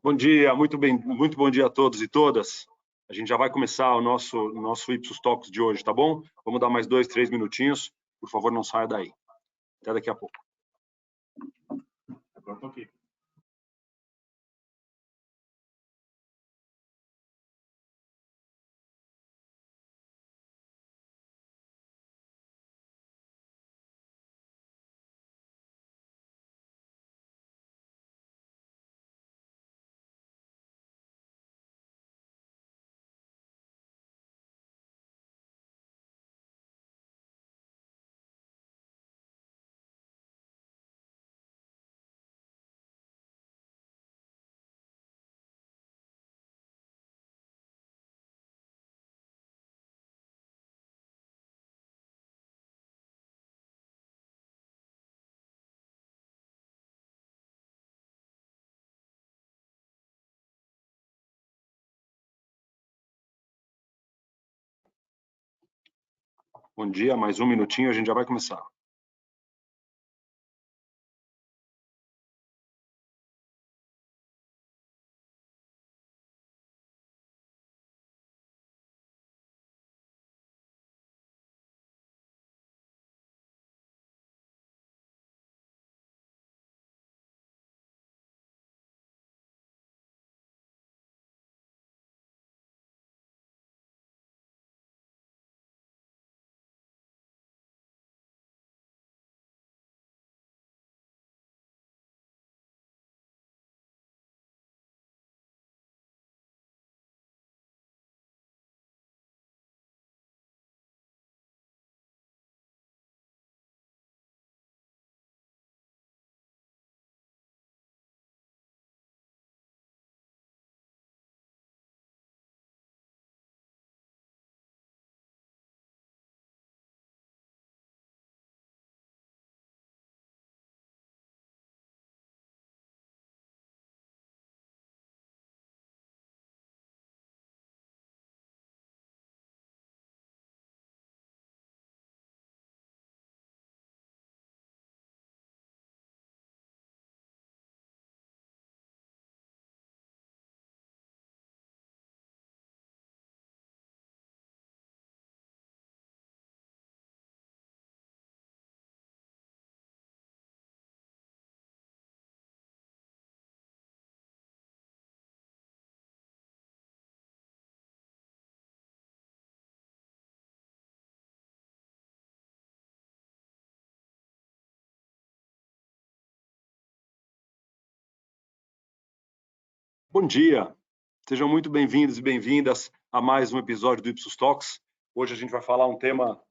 Bom dia, muito bom dia a todos e todas. A gente já vai começar o nosso Ipsos Talks de hoje, tá bom? Vamos dar mais 2, 3 minutinhos. Por favor, não saia daí. Até daqui a pouco. Agora tô aqui. Bom dia, mais um minutinho, a gente já vai começar. Bom dia, sejam muito bem-vindos e bem-vindas a mais um episódio do Ipsos Talks. Hoje a gente vai falar um tema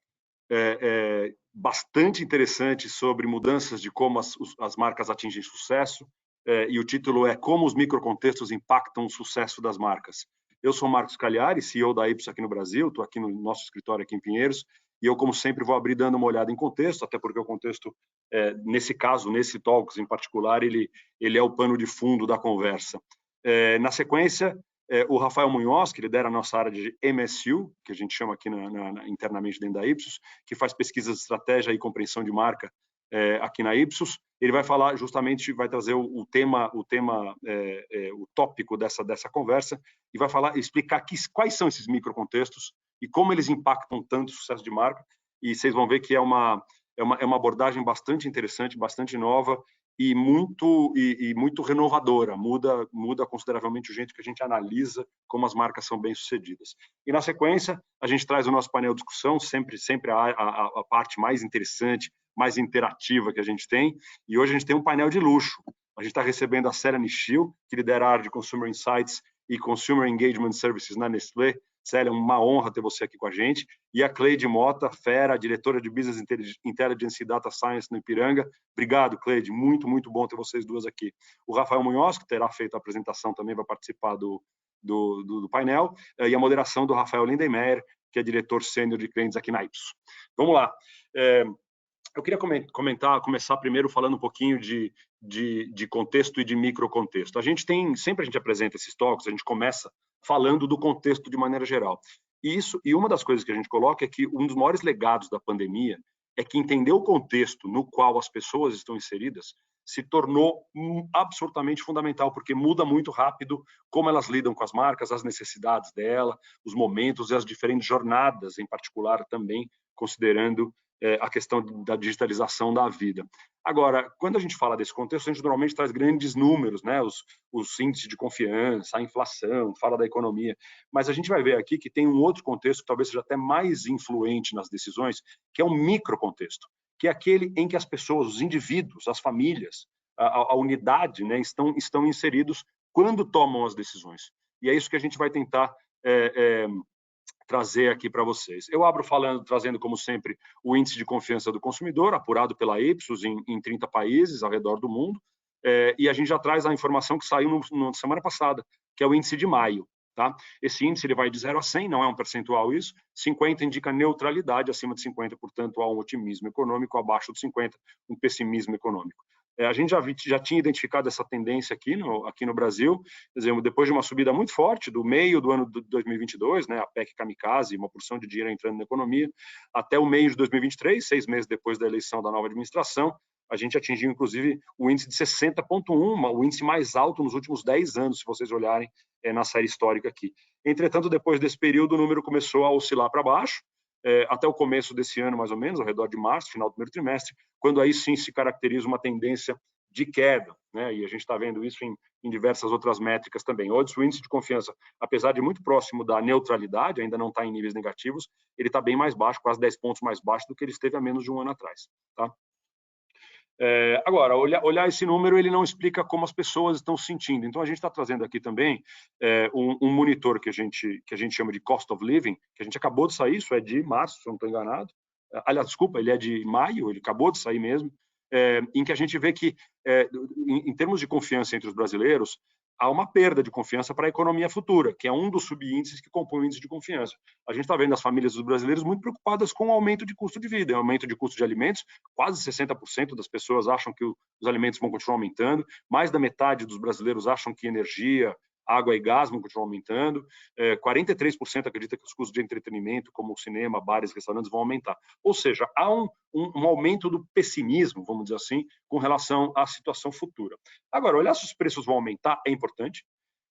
bastante interessante sobre mudanças de como as marcas atingem sucesso, e o título é Como os microcontextos impactam o sucesso das marcas. Eu sou Marcos Cagliari, CEO da Ipsos aqui no Brasil, estou aqui no nosso escritório aqui em Pinheiros, e eu, como sempre, vou abrir dando uma olhada em contexto, até porque o contexto, nesse caso, nesse Talks em particular, ele é o pano de fundo da conversa. Na sequência, o Rafael Munhoz, que lidera a nossa área de MSU, que a gente chama aqui internamente dentro da Ipsos, que faz pesquisas de estratégia e compreensão de marca aqui na Ipsos. Ele vai falar justamente, vai trazer o tópico dessa conversa e vai explicar quais são esses microcontextos e como eles impactam tanto o sucesso de marca. E vocês vão ver que é uma abordagem bastante interessante, bastante nova e muito renovadora, muda consideravelmente o jeito que a gente analisa como as marcas são bem-sucedidas. E na sequência, a gente traz o nosso painel de discussão, sempre a parte mais interessante, mais interativa que a gente tem, e hoje a gente tem um painel de luxo. A gente está recebendo a Célia Nishio, que lidera a área de Consumer Insights e Consumer Engagement Services na Nestlé. Célia, é uma honra ter você aqui com a gente. E a Cleide Mota, fera, diretora de Business Intelligence e Data Science no Ipiranga. Obrigado, Cleide, muito bom ter vocês duas aqui. O Rafael Munhoz, que terá feito a apresentação, também vai participar do painel, e a moderação do Rafael Lindenmeyer, que é diretor sênior de clientes aqui na Ipsos. Vamos lá. Eu queria começar primeiro falando um pouquinho de contexto e de microcontexto. Sempre a gente apresenta esses talks, a gente começa falando do contexto de maneira geral. E uma das coisas que a gente coloca é que um dos maiores legados da pandemia é que entender o contexto no qual as pessoas estão inseridas se tornou absolutamente fundamental, porque muda muito rápido como elas lidam com as marcas, as necessidades dela, os momentos e as diferentes jornadas, em particular também, considerando a questão da digitalização da vida. Agora, quando a gente fala desse contexto, a gente normalmente traz grandes números, né? Os índices de confiança, a inflação, fala da economia, mas a gente vai ver aqui que tem um outro contexto que talvez seja até mais influente nas decisões, que é um microcontexto, que é aquele em que as pessoas, os indivíduos, as famílias, a unidade, né, estão inseridos quando tomam as decisões. E é isso que a gente vai tentar trazer aqui para vocês. Eu abro trazendo, como sempre, o índice de confiança do consumidor, apurado pela Ipsos em 30 países ao redor do mundo, e a gente já traz a informação que saiu na semana passada, que é o índice de maio. Tá? Esse índice ele vai de 0 a 100, não é um percentual isso, 50 indica neutralidade, acima de 50, portanto, há um otimismo econômico, abaixo de 50, um pessimismo econômico. A gente já tinha identificado essa tendência aqui no Brasil, quer dizer, depois de uma subida muito forte, do meio do ano de 2022, né, a PEC Kamikaze, uma porção de dinheiro entrando na economia, até o meio de 2023, 6 meses depois da eleição da nova administração, a gente atingiu, inclusive, o índice de 60,1, o índice mais alto nos últimos 10 anos, se vocês olharem na série histórica aqui. Entretanto, depois desse período, o número começou a oscilar para baixo, até o começo desse ano, mais ou menos, ao redor de março, final do primeiro trimestre, quando aí sim se caracteriza uma tendência de queda, né? E a gente está vendo isso em diversas outras métricas também. O índice de confiança, apesar de muito próximo da neutralidade, ainda não está em níveis negativos, ele está bem mais baixo, quase 10 pontos mais baixo do que ele esteve há menos de um ano atrás. Tá? Agora, olhar esse número, ele não explica como as pessoas estão se sentindo. Então, a gente está trazendo aqui também um monitor que a gente chama de Cost of Living, que a gente acabou de sair, isso é de março, se eu não estou enganado. Aliás, desculpa, ele é de maio, ele acabou de sair mesmo, em que a gente vê que, em termos de confiança entre os brasileiros, há uma perda de confiança para a economia futura, que é um dos subíndices que compõe o índice de confiança. A gente está vendo as famílias dos brasileiros muito preocupadas com o aumento de custo de vida, o aumento de custo de alimentos, quase 60% das pessoas acham que os alimentos vão continuar aumentando, mais da metade dos brasileiros acham que energia, água e gás vão continuar aumentando, 43% acredita que os custos de entretenimento, como cinema, bares, restaurantes, vão aumentar. Ou seja, há um aumento do pessimismo, vamos dizer assim, com relação à situação futura. Agora, olhar se os preços vão aumentar é importante,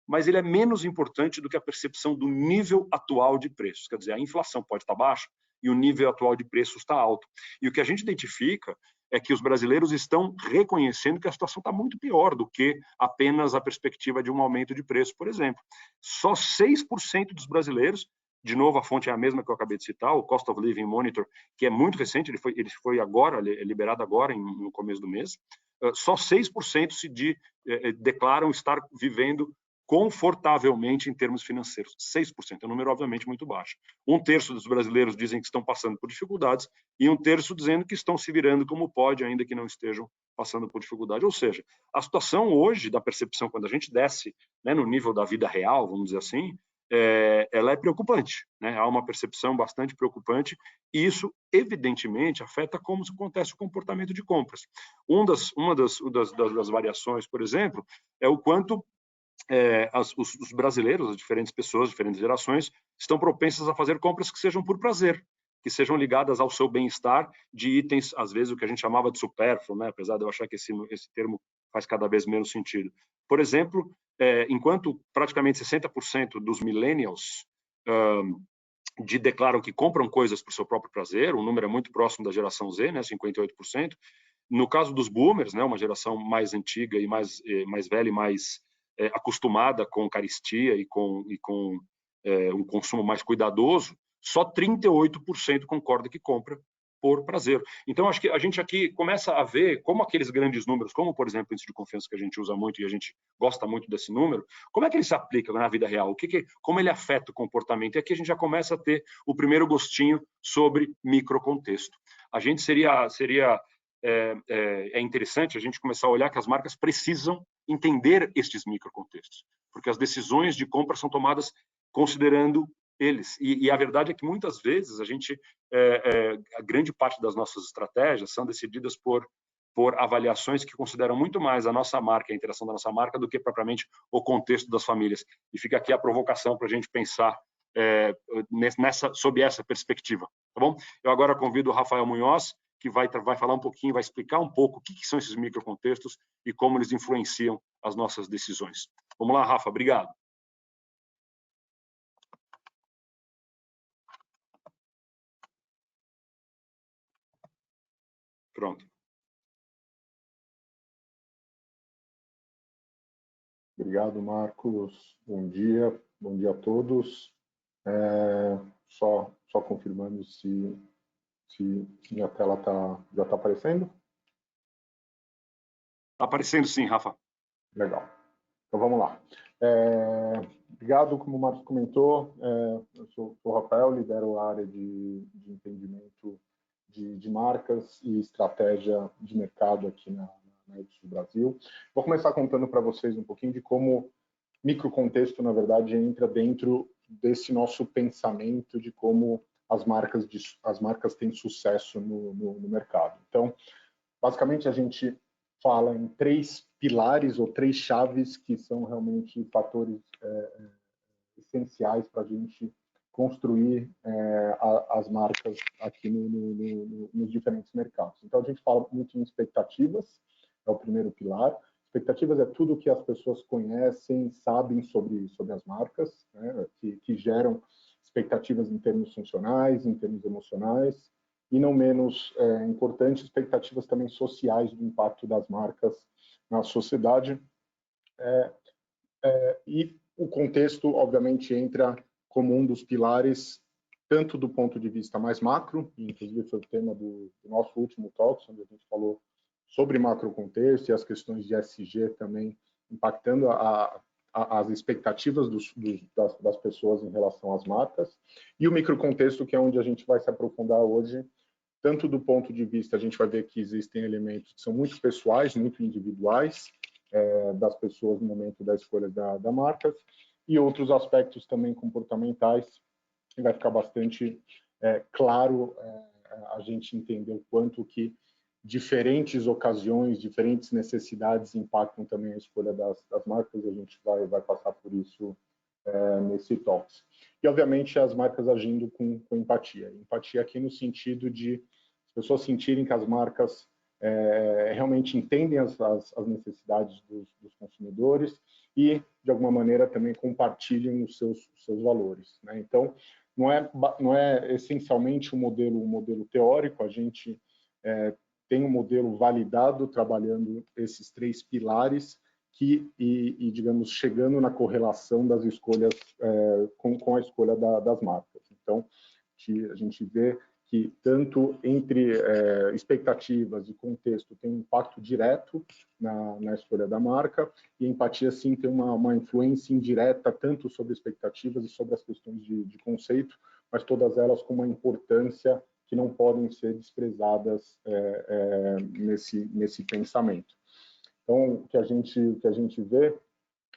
mas ele é menos importante do que a percepção do nível atual de preços. Quer dizer, a inflação pode estar baixa e o nível atual de preços está alto. E o que a gente identifica é que os brasileiros estão reconhecendo que a situação está muito pior do que apenas a perspectiva de um aumento de preço, por exemplo. Só 6% dos brasileiros, de novo, a fonte é a mesma que eu acabei de citar, o Cost of Living Monitor, que é muito recente, ele foi agora, liberado agora, no começo do mês, só 6% declaram estar vivendo confortavelmente em termos financeiros. 6%, é um número obviamente muito baixo. 1/3 dos brasileiros dizem que estão passando por dificuldades e 1/3 dizendo que estão se virando como pode, ainda que não estejam passando por dificuldade. Ou seja, a situação hoje da percepção, quando a gente desce, né, no nível da vida real, vamos dizer assim, ela é preocupante, né? Há uma percepção bastante preocupante e isso, evidentemente, afeta como acontece o comportamento de compras. Uma das variações, por exemplo, é o quanto os brasileiros, as diferentes pessoas, diferentes gerações, estão propensas a fazer compras que sejam por prazer, que sejam ligadas ao seu bem-estar, de itens, às vezes, o que a gente chamava de supérfluo, né? Apesar de eu achar que esse termo faz cada vez menos sentido. Por exemplo, enquanto praticamente 60% dos millennials declaram que compram coisas para o seu próprio prazer, um número é muito próximo da geração Z, né? 58%. No caso dos boomers, né? Uma geração mais antiga e mais velha e mais acostumada com caristia e com um consumo mais cuidadoso, só 38% concorda que compra por prazer. Então, acho que a gente aqui começa a ver como aqueles grandes números, como, por exemplo, o índice de confiança que a gente usa muito e a gente gosta muito desse número, como é que ele se aplica na vida real? Como ele afeta o comportamento? E aqui a gente já começa a ter o primeiro gostinho sobre microcontexto. A gente é interessante a gente começar a olhar que as marcas precisam entender estes microcontextos, porque as decisões de compra são tomadas considerando eles. E a verdade é que muitas vezes a grande parte das nossas estratégias são decididas por avaliações que consideram muito mais a nossa marca, a interação da nossa marca, do que propriamente o contexto das famílias. E fica aqui a provocação para a gente pensar sob essa perspectiva. Tá bom? Eu agora convido o Rafael Munhoz, que vai falar um pouquinho, vai explicar um pouco o que são esses microcontextos e como eles influenciam as nossas decisões. Vamos lá, Rafa, obrigado. Pronto. Obrigado, Marcos. Bom dia a todos. Só confirmando se minha tela já está aparecendo. Está aparecendo sim, Rafa. Legal. Então, vamos lá. Obrigado, como o Marcos comentou, eu sou o Rafael, lidero a área de entendimento de marcas e estratégia de mercado aqui na Edis do Brasil. Vou começar contando para vocês um pouquinho de como microcontexto, na verdade, entra dentro desse nosso pensamento de como as marcas têm sucesso no mercado. Então, basicamente, a gente fala em 3 pilares ou 3 chaves que são realmente fatores essenciais para a gente construir as marcas aqui nos diferentes mercados. Então, a gente fala muito em expectativas, é o primeiro pilar. Expectativas é tudo que as pessoas conhecem, sabem sobre as marcas, né, que geram expectativas em termos funcionais, em termos emocionais, e não menos importante, expectativas também sociais do impacto das marcas na sociedade. E o contexto, obviamente, entra como um dos pilares, tanto do ponto de vista mais macro, e inclusive foi o tema do nosso último talk, onde a gente falou sobre macrocontexto e as questões de ESG também impactando as expectativas das pessoas em relação às marcas, e o microcontexto, que é onde a gente vai se aprofundar hoje, tanto do ponto de vista, a gente vai ver que existem elementos que são muito pessoais, muito individuais, das pessoas no momento da escolha da marca, e outros aspectos também comportamentais, e vai ficar bastante claro a gente entender o quanto que diferentes ocasiões, diferentes necessidades impactam também a escolha das marcas, e a gente vai passar por isso nesse talks. E, obviamente, as marcas agindo com empatia. Empatia aqui no sentido de as pessoas sentirem que as marcas realmente entendem as necessidades dos consumidores e, de alguma maneira, também compartilham os seus valores, né? Então, não é essencialmente um modelo teórico, a gente tem um modelo validado trabalhando esses 3 pilares e digamos, chegando na correlação das escolhas com a escolha das marcas. Então, a gente vê que tanto entre expectativas e contexto tem um impacto direto na escolha da marca, e empatia, sim, tem uma influência indireta tanto sobre expectativas e sobre as questões de conceito, mas todas elas com uma importância que não podem ser desprezadas nesse pensamento. Então, o que a gente vê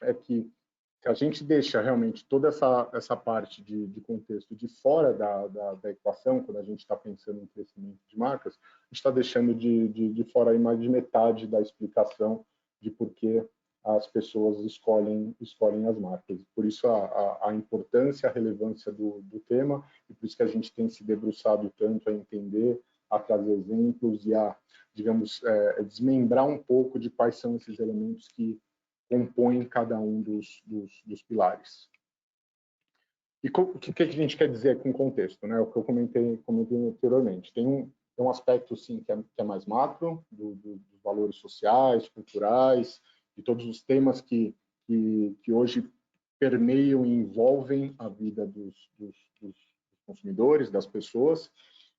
é que se a gente deixa realmente toda essa parte de contexto de fora da equação, quando a gente está pensando em crescimento de marcas, a gente está deixando de fora aí mais de metade da explicação de por que as pessoas escolhem as marcas. Por isso a importância, a relevância do tema, e por isso que a gente tem se debruçado tanto a entender, a trazer exemplos e a, digamos, desmembrar um pouco de quais são esses elementos que compõem cada um dos pilares. E o que a gente quer dizer com contexto, né? O que eu comentei anteriormente. Tem um aspecto, sim, que é mais macro, dos valores sociais, culturais, de todos os temas que hoje permeiam e envolvem a vida dos consumidores, das pessoas,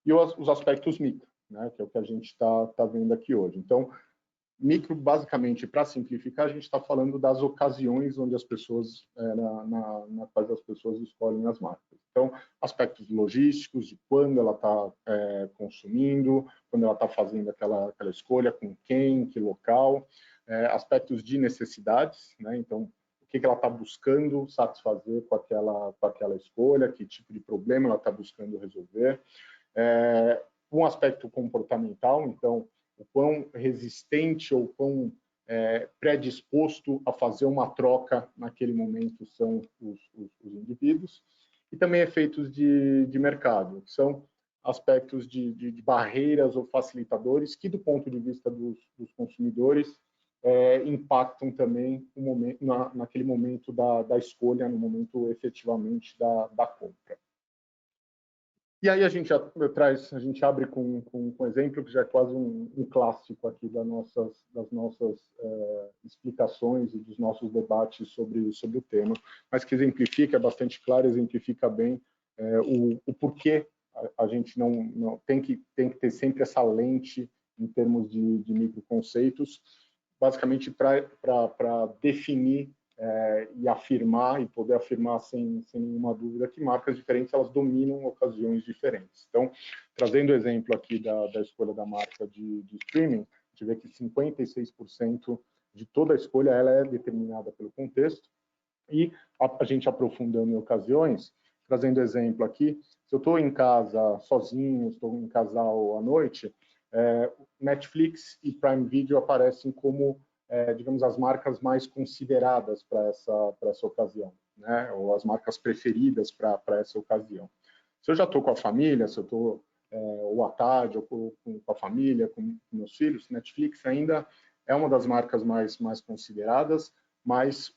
e os aspectos micro, né? Que é o que a gente está vendo aqui hoje. Então, micro, basicamente, para simplificar, a gente está falando das ocasiões onde as pessoas, na quais as pessoas escolhem as marcas. Então, aspectos logísticos, de quando ela está consumindo, quando ela está fazendo aquela escolha, com quem, que local, aspectos de necessidades, né? Então, o que ela está buscando satisfazer com aquela escolha, que tipo de problema ela está buscando resolver. Um aspecto comportamental, então, o quão resistente ou quão predisposto a fazer uma troca naquele momento são os indivíduos, e também efeitos de mercado, que são aspectos de barreiras ou facilitadores que, do ponto de vista dos consumidores, impactam também o momento, naquele momento da escolha, no momento efetivamente da compra. E aí a gente abre com um exemplo que já é quase um clássico aqui das nossas explicações e dos nossos debates sobre o tema, mas que exemplifica, é bastante claro, exemplifica bem o porquê a gente não tem que ter sempre essa lente em termos de microconceitos, basicamente para definir e afirmar, e poder afirmar sem nenhuma dúvida que marcas diferentes elas dominam ocasiões diferentes. Então, trazendo o exemplo aqui da escolha da marca de streaming, a gente vê que 56% de toda a escolha ela é determinada pelo contexto, e a gente aprofundando em ocasiões, trazendo exemplo aqui, se eu estou em casa sozinho, estou em casal à noite, Netflix e Prime Video aparecem como, digamos, as marcas mais consideradas para essa ocasião, né? Ou as marcas preferidas para essa ocasião. Se eu já estou com a família, se eu estou ou à tarde, ou com a família, com meus filhos, Netflix ainda é uma das marcas mais consideradas, mas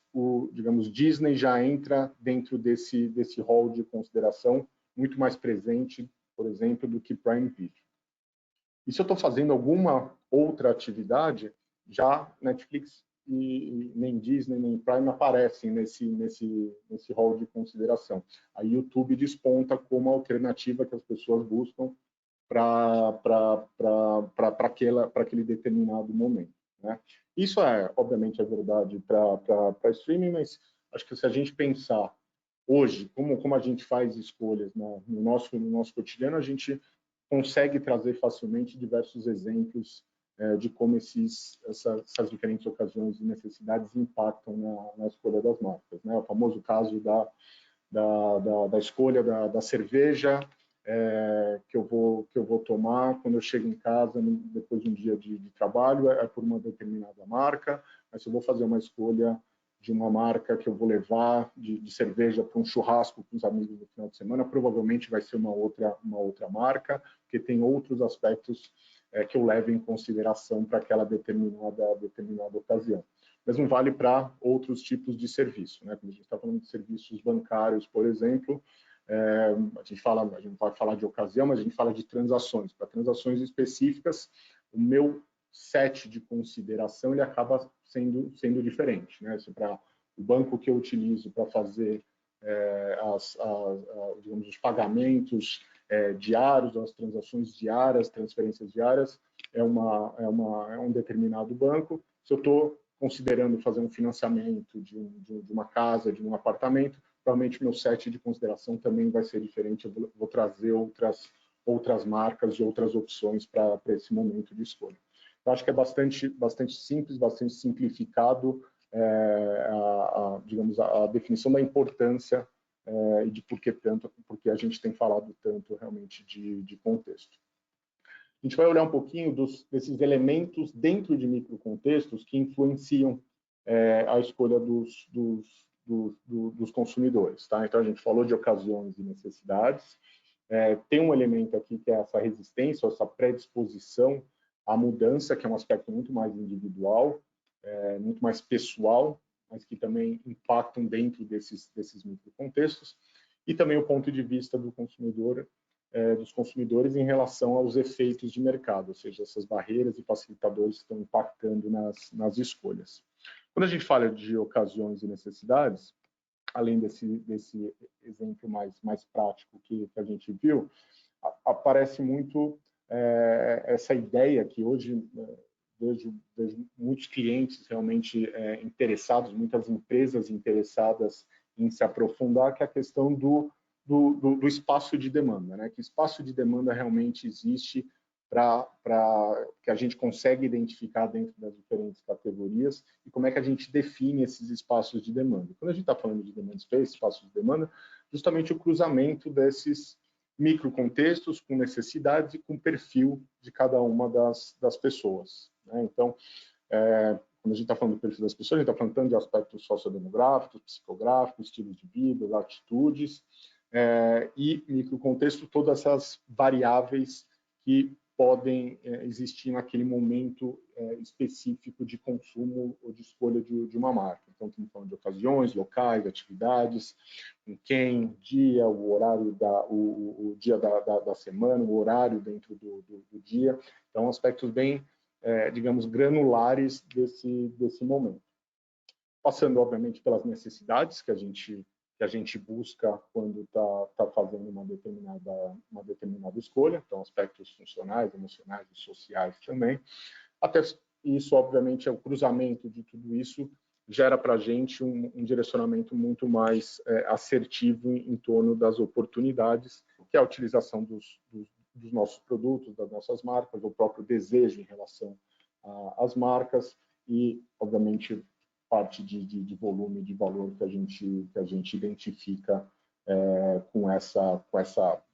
digamos, Disney já entra dentro desse rol de consideração muito mais presente, por exemplo, do que Prime Video. E se eu estou fazendo alguma outra atividade, já Netflix e nem Disney nem Prime aparecem nesse rol de consideração. A YouTube desponta como a alternativa que as pessoas buscam para aquele determinado momento, né? Isso obviamente é verdade para streaming, mas acho que se a gente pensar hoje como a gente faz escolhas no nosso cotidiano, a gente consegue trazer facilmente diversos exemplos de como essas diferentes ocasiões e necessidades impactam na escolha das marcas, né? O famoso caso da escolha da cerveja que eu vou tomar quando eu chego em casa depois de um dia de trabalho, por uma determinada marca, mas se eu vou fazer uma escolha de uma marca que eu vou levar de cerveja para um churrasco com os amigos no final de semana, provavelmente vai ser uma outra marca, porque tem outros aspectos que eu levo em consideração para aquela determinada ocasião. Mas não vale para outros tipos de serviço, né? Quando a gente está falando de serviços bancários, por exemplo, a gente não vai falar de ocasião, mas a gente fala de transações. Para transações específicas, o meu set de consideração ele acaba sendo diferente, né? Para o banco que eu utilizo para fazer digamos, os pagamentos diários, as transações diárias, transferências diárias, é um determinado banco. Se eu estou considerando fazer um financiamento de uma casa, de um apartamento, provavelmente meu set de consideração também vai ser diferente. Eu vou trazer outras marcas e outras opções para esse momento de escolha. Eu acho que é bastante simples, bastante simplificado, digamos, a definição da importância e de por que a gente tem falado tanto realmente de contexto. A gente vai olhar um pouquinho desses elementos dentro de microcontextos que influenciam a escolha dos consumidores, tá? Então, a gente falou de ocasiões e necessidades. Tem um elemento aqui que é essa resistência, essa predisposição à mudança, que é um aspecto muito mais individual, muito mais pessoal, mas que também impactam dentro desses microcontextos. E também o ponto de vista do consumidor, dos consumidores em relação aos efeitos de mercado, ou seja, essas barreiras e facilitadores que estão impactando nas escolhas. Quando a gente fala de ocasiões e necessidades, além desse exemplo mais prático que a gente viu, aparece muito essa ideia que hoje vejo muitos clientes realmente interessados, muitas empresas interessadas em se aprofundar, que é a questão do espaço de demanda, né? Que espaço de demanda realmente existe que a gente consegue identificar dentro das diferentes categorias e como é que a gente define esses espaços de demanda. Quando a gente está falando de demand space, espaço de demanda, justamente o cruzamento desses microcontextos com necessidades e com perfil de cada uma das pessoas, né? Então, quando a gente está falando do perfil das pessoas, a gente está falando tanto de aspectos sociodemográficos, psicográficos, estilos de vida, atitudes, e microcontexto, todas essas variáveis que podem existir naquele momento específico de consumo ou de escolha de uma marca. Então, estamos falando de ocasiões, locais, atividades, com quem, dia, o horário, o dia da semana, o horário dentro do dia. Então, aspectos bem, digamos, granulares desse momento. Passando, obviamente, pelas necessidades que a gente busca quando está fazendo uma determinada escolha, então aspectos funcionais, emocionais e sociais também. Até isso, obviamente, é o cruzamento de tudo isso gera para a gente um direcionamento muito mais assertivo em torno das oportunidades, que é a utilização dos nossos produtos, das nossas marcas, o próprio desejo em relação às marcas e, obviamente, parte de volume, de valor que a gente identifica com essa,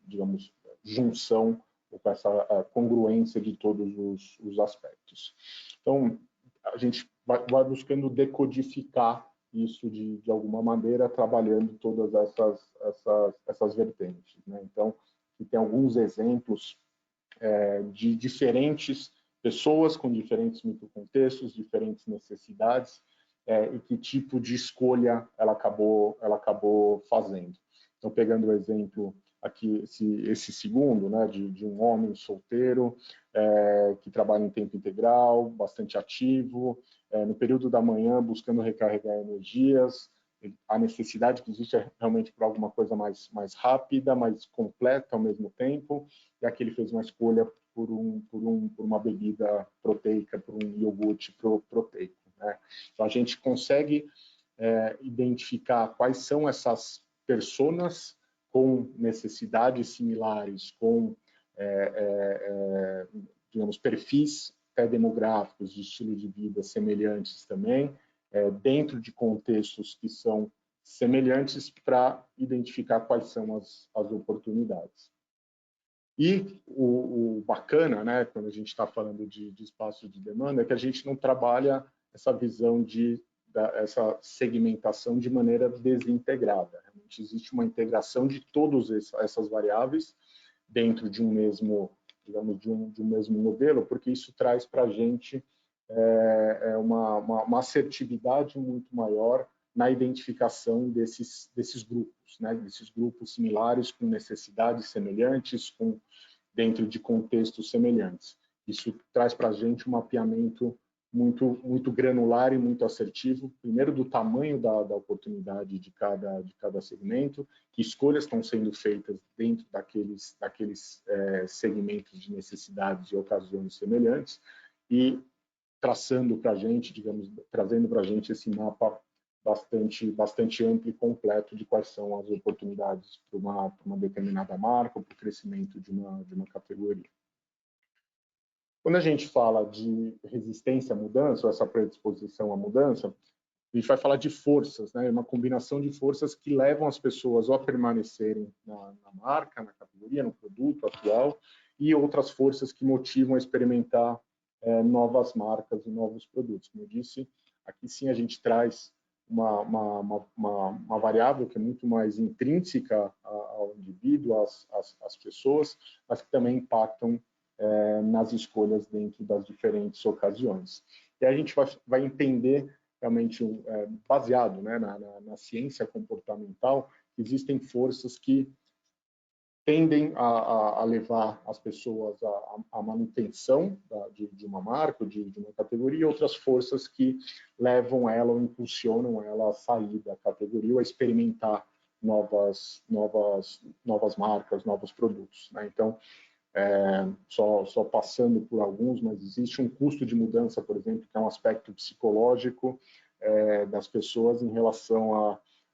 digamos, junção, ou com essa congruência de todos os aspectos. Então, a gente vai buscando decodificar isso de alguma maneira, trabalhando todas essas vertentes, né? Então, tem alguns exemplos de diferentes pessoas com diferentes microcontextos, diferentes necessidades, e que tipo de escolha ela acabou fazendo. Então, pegando o exemplo aqui, esse segundo, né, de um homem solteiro, que trabalha em tempo integral, bastante ativo, no período da manhã buscando recarregar energias, a necessidade que existe é realmente por alguma coisa mais rápida, mais completa ao mesmo tempo, e aqui ele fez uma escolha por uma bebida proteica, por um iogurte proteico, né? Então, a gente consegue identificar quais são essas personas com necessidades similares, com, digamos, perfis demográficos de estilo de vida semelhantes também, dentro de contextos que são semelhantes para identificar quais são as oportunidades. E o bacana, né, quando a gente está falando de espaço de demanda, é que a gente não trabalha essa visão essa segmentação de maneira desintegrada. Realmente existe uma integração de todas essas variáveis dentro de um mesmo, digamos, de um mesmo modelo, porque isso traz para a gente uma assertividade muito maior na identificação desses grupos, né? Desses grupos similares, com necessidades semelhantes, dentro de contextos semelhantes. Isso traz para a gente um mapeamento muito granular e muito assertivo, primeiro do tamanho da oportunidade de cada segmento, que escolhas estão sendo feitas dentro daqueles segmentos de necessidades e ocasiões semelhantes, e traçando para a gente, digamos, trazendo para a gente esse mapa bastante amplo e completo de quais são as oportunidades para uma determinada marca ou para o crescimento de uma categoria. Quando a gente fala de resistência à mudança, ou essa predisposição à mudança, a gente vai falar de forças, né? Uma combinação de forças que levam as pessoas ou a permanecerem na marca, na categoria, no produto atual, e outras forças que motivam a experimentar novas marcas e novos produtos. Como eu disse, aqui sim a gente traz uma variável que é muito mais intrínseca ao indivíduo, às pessoas, mas que também impactam nas escolhas dentro das diferentes ocasiões. E a gente vai entender realmente, baseado, né, na ciência comportamental, existem forças que tendem a levar as pessoas à manutenção de uma marca, de uma categoria, e outras forças que levam ela ou impulsionam ela a sair da categoria ou a experimentar novas marcas, novos produtos, né? Então, só passando por alguns, mas existe um custo de mudança, por exemplo, que é um aspecto psicológico das pessoas em relação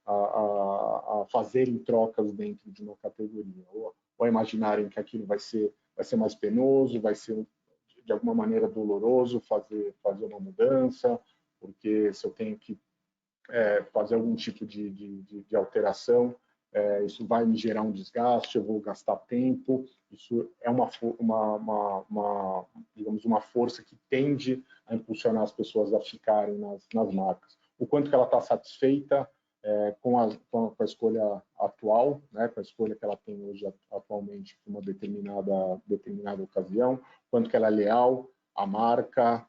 a fazerem trocas dentro de uma categoria, ou a imaginarem que aquilo vai ser mais penoso, vai ser de alguma maneira doloroso fazer uma mudança, porque se eu tenho que fazer algum tipo de alteração, isso vai me gerar um desgaste, eu vou gastar tempo. Isso é digamos, uma força que tende a impulsionar as pessoas a ficarem nas marcas. O quanto que ela está satisfeita com a escolha atual, né, com a escolha que ela tem hoje atualmente para uma determinada ocasião, quanto que ela é leal à marca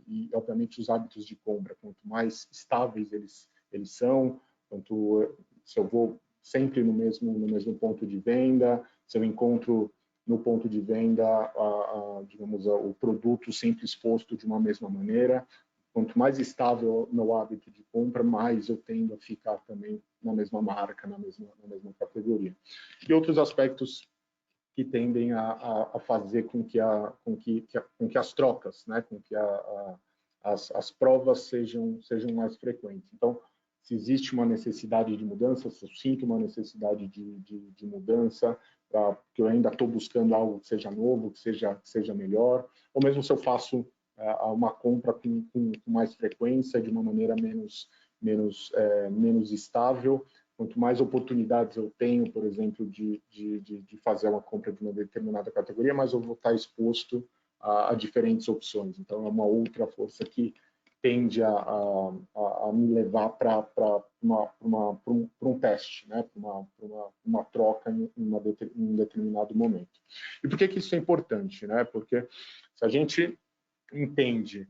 e, obviamente, os hábitos de compra. Quanto mais estáveis eles são, quanto se eu vou sempre no mesmo ponto de venda, se eu encontro no ponto de venda, digamos, o produto sempre exposto de uma mesma maneira. Quanto mais estável meu hábito de compra, mais eu tendo a ficar também na mesma marca, na mesma categoria. E outros aspectos que tendem a fazer com que as trocas, né, com que as provas sejam mais frequentes. Então, se existe uma necessidade de mudança, se eu sinto uma necessidade de mudança, que eu ainda estou buscando algo que seja novo, que seja melhor, ou mesmo se eu faço uma compra com mais frequência, de uma maneira menos estável, quanto mais oportunidades eu tenho, por exemplo, de fazer uma compra de uma determinada categoria, mais eu vou estar exposto a diferentes opções. Então, é uma outra força que tende a me levar para um teste, né? para uma troca em um determinado momento. E por que isso é importante? Né? Porque se a gente entende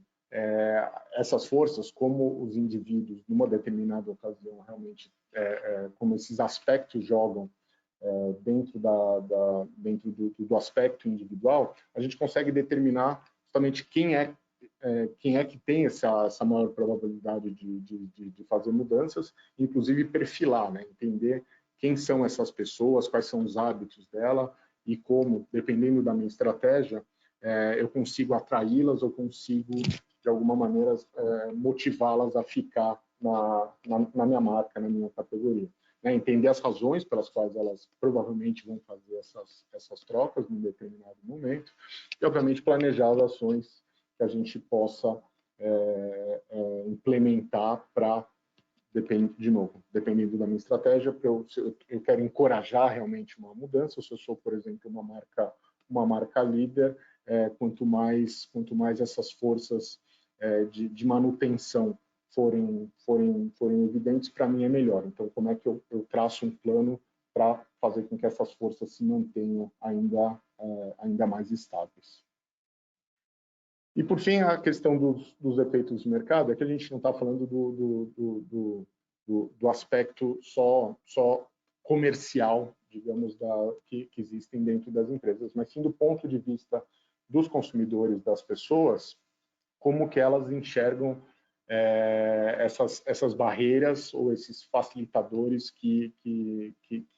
essas forças, como os indivíduos, numa determinada ocasião, realmente, como esses aspectos jogam dentro do aspecto individual, a gente consegue determinar justamente quem é que tem essa maior probabilidade de fazer mudanças, inclusive perfilar, né? Entender quem são essas pessoas, quais são os hábitos dela e como, dependendo da minha estratégia, eu consigo atraí-las ou consigo, de alguma maneira, motivá-las a ficar na minha marca, na minha categoria. Né? Entender as razões pelas quais elas provavelmente vão fazer essas trocas num determinado momento e, obviamente, planejar as ações que a gente possa implementar para, de novo, dependendo da minha estratégia, eu quero encorajar realmente uma mudança. Se eu sou, por exemplo, uma marca líder, quanto mais essas forças de manutenção forem evidentes, para mim é melhor. Então, como é que eu traço um plano para fazer com que essas forças se mantenham ainda mais estáveis? E, por fim, a questão dos efeitos de mercado é que a gente não está falando do aspecto só comercial, digamos, que existem dentro das empresas, mas sim do ponto de vista dos consumidores, das pessoas, como que elas enxergam essas barreiras ou esses facilitadores que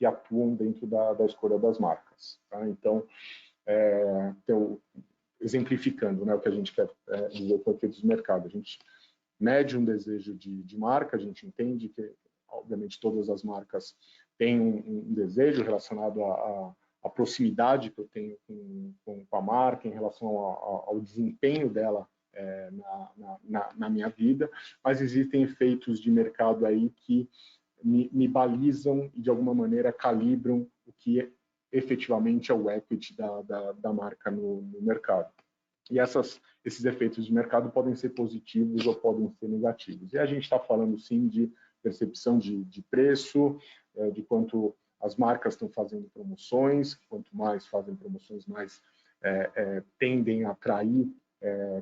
atuam dentro da escolha das marcas. Tá? Então, exemplificando, né, o que a gente quer dizer com efeitos de mercado. A gente mede um desejo de marca, a gente entende que, obviamente, todas as marcas têm um desejo relacionado à proximidade que eu tenho com a marca, em relação ao desempenho dela na minha vida, mas existem efeitos de mercado aí que me balizam e, de alguma maneira, calibram o que efetivamente é o equity da marca no mercado. E esses efeitos de mercado podem ser positivos ou podem ser negativos. E a gente está falando, sim, de percepção de preço, de quanto as marcas estão fazendo promoções, quanto mais fazem promoções, mais tendem a atrair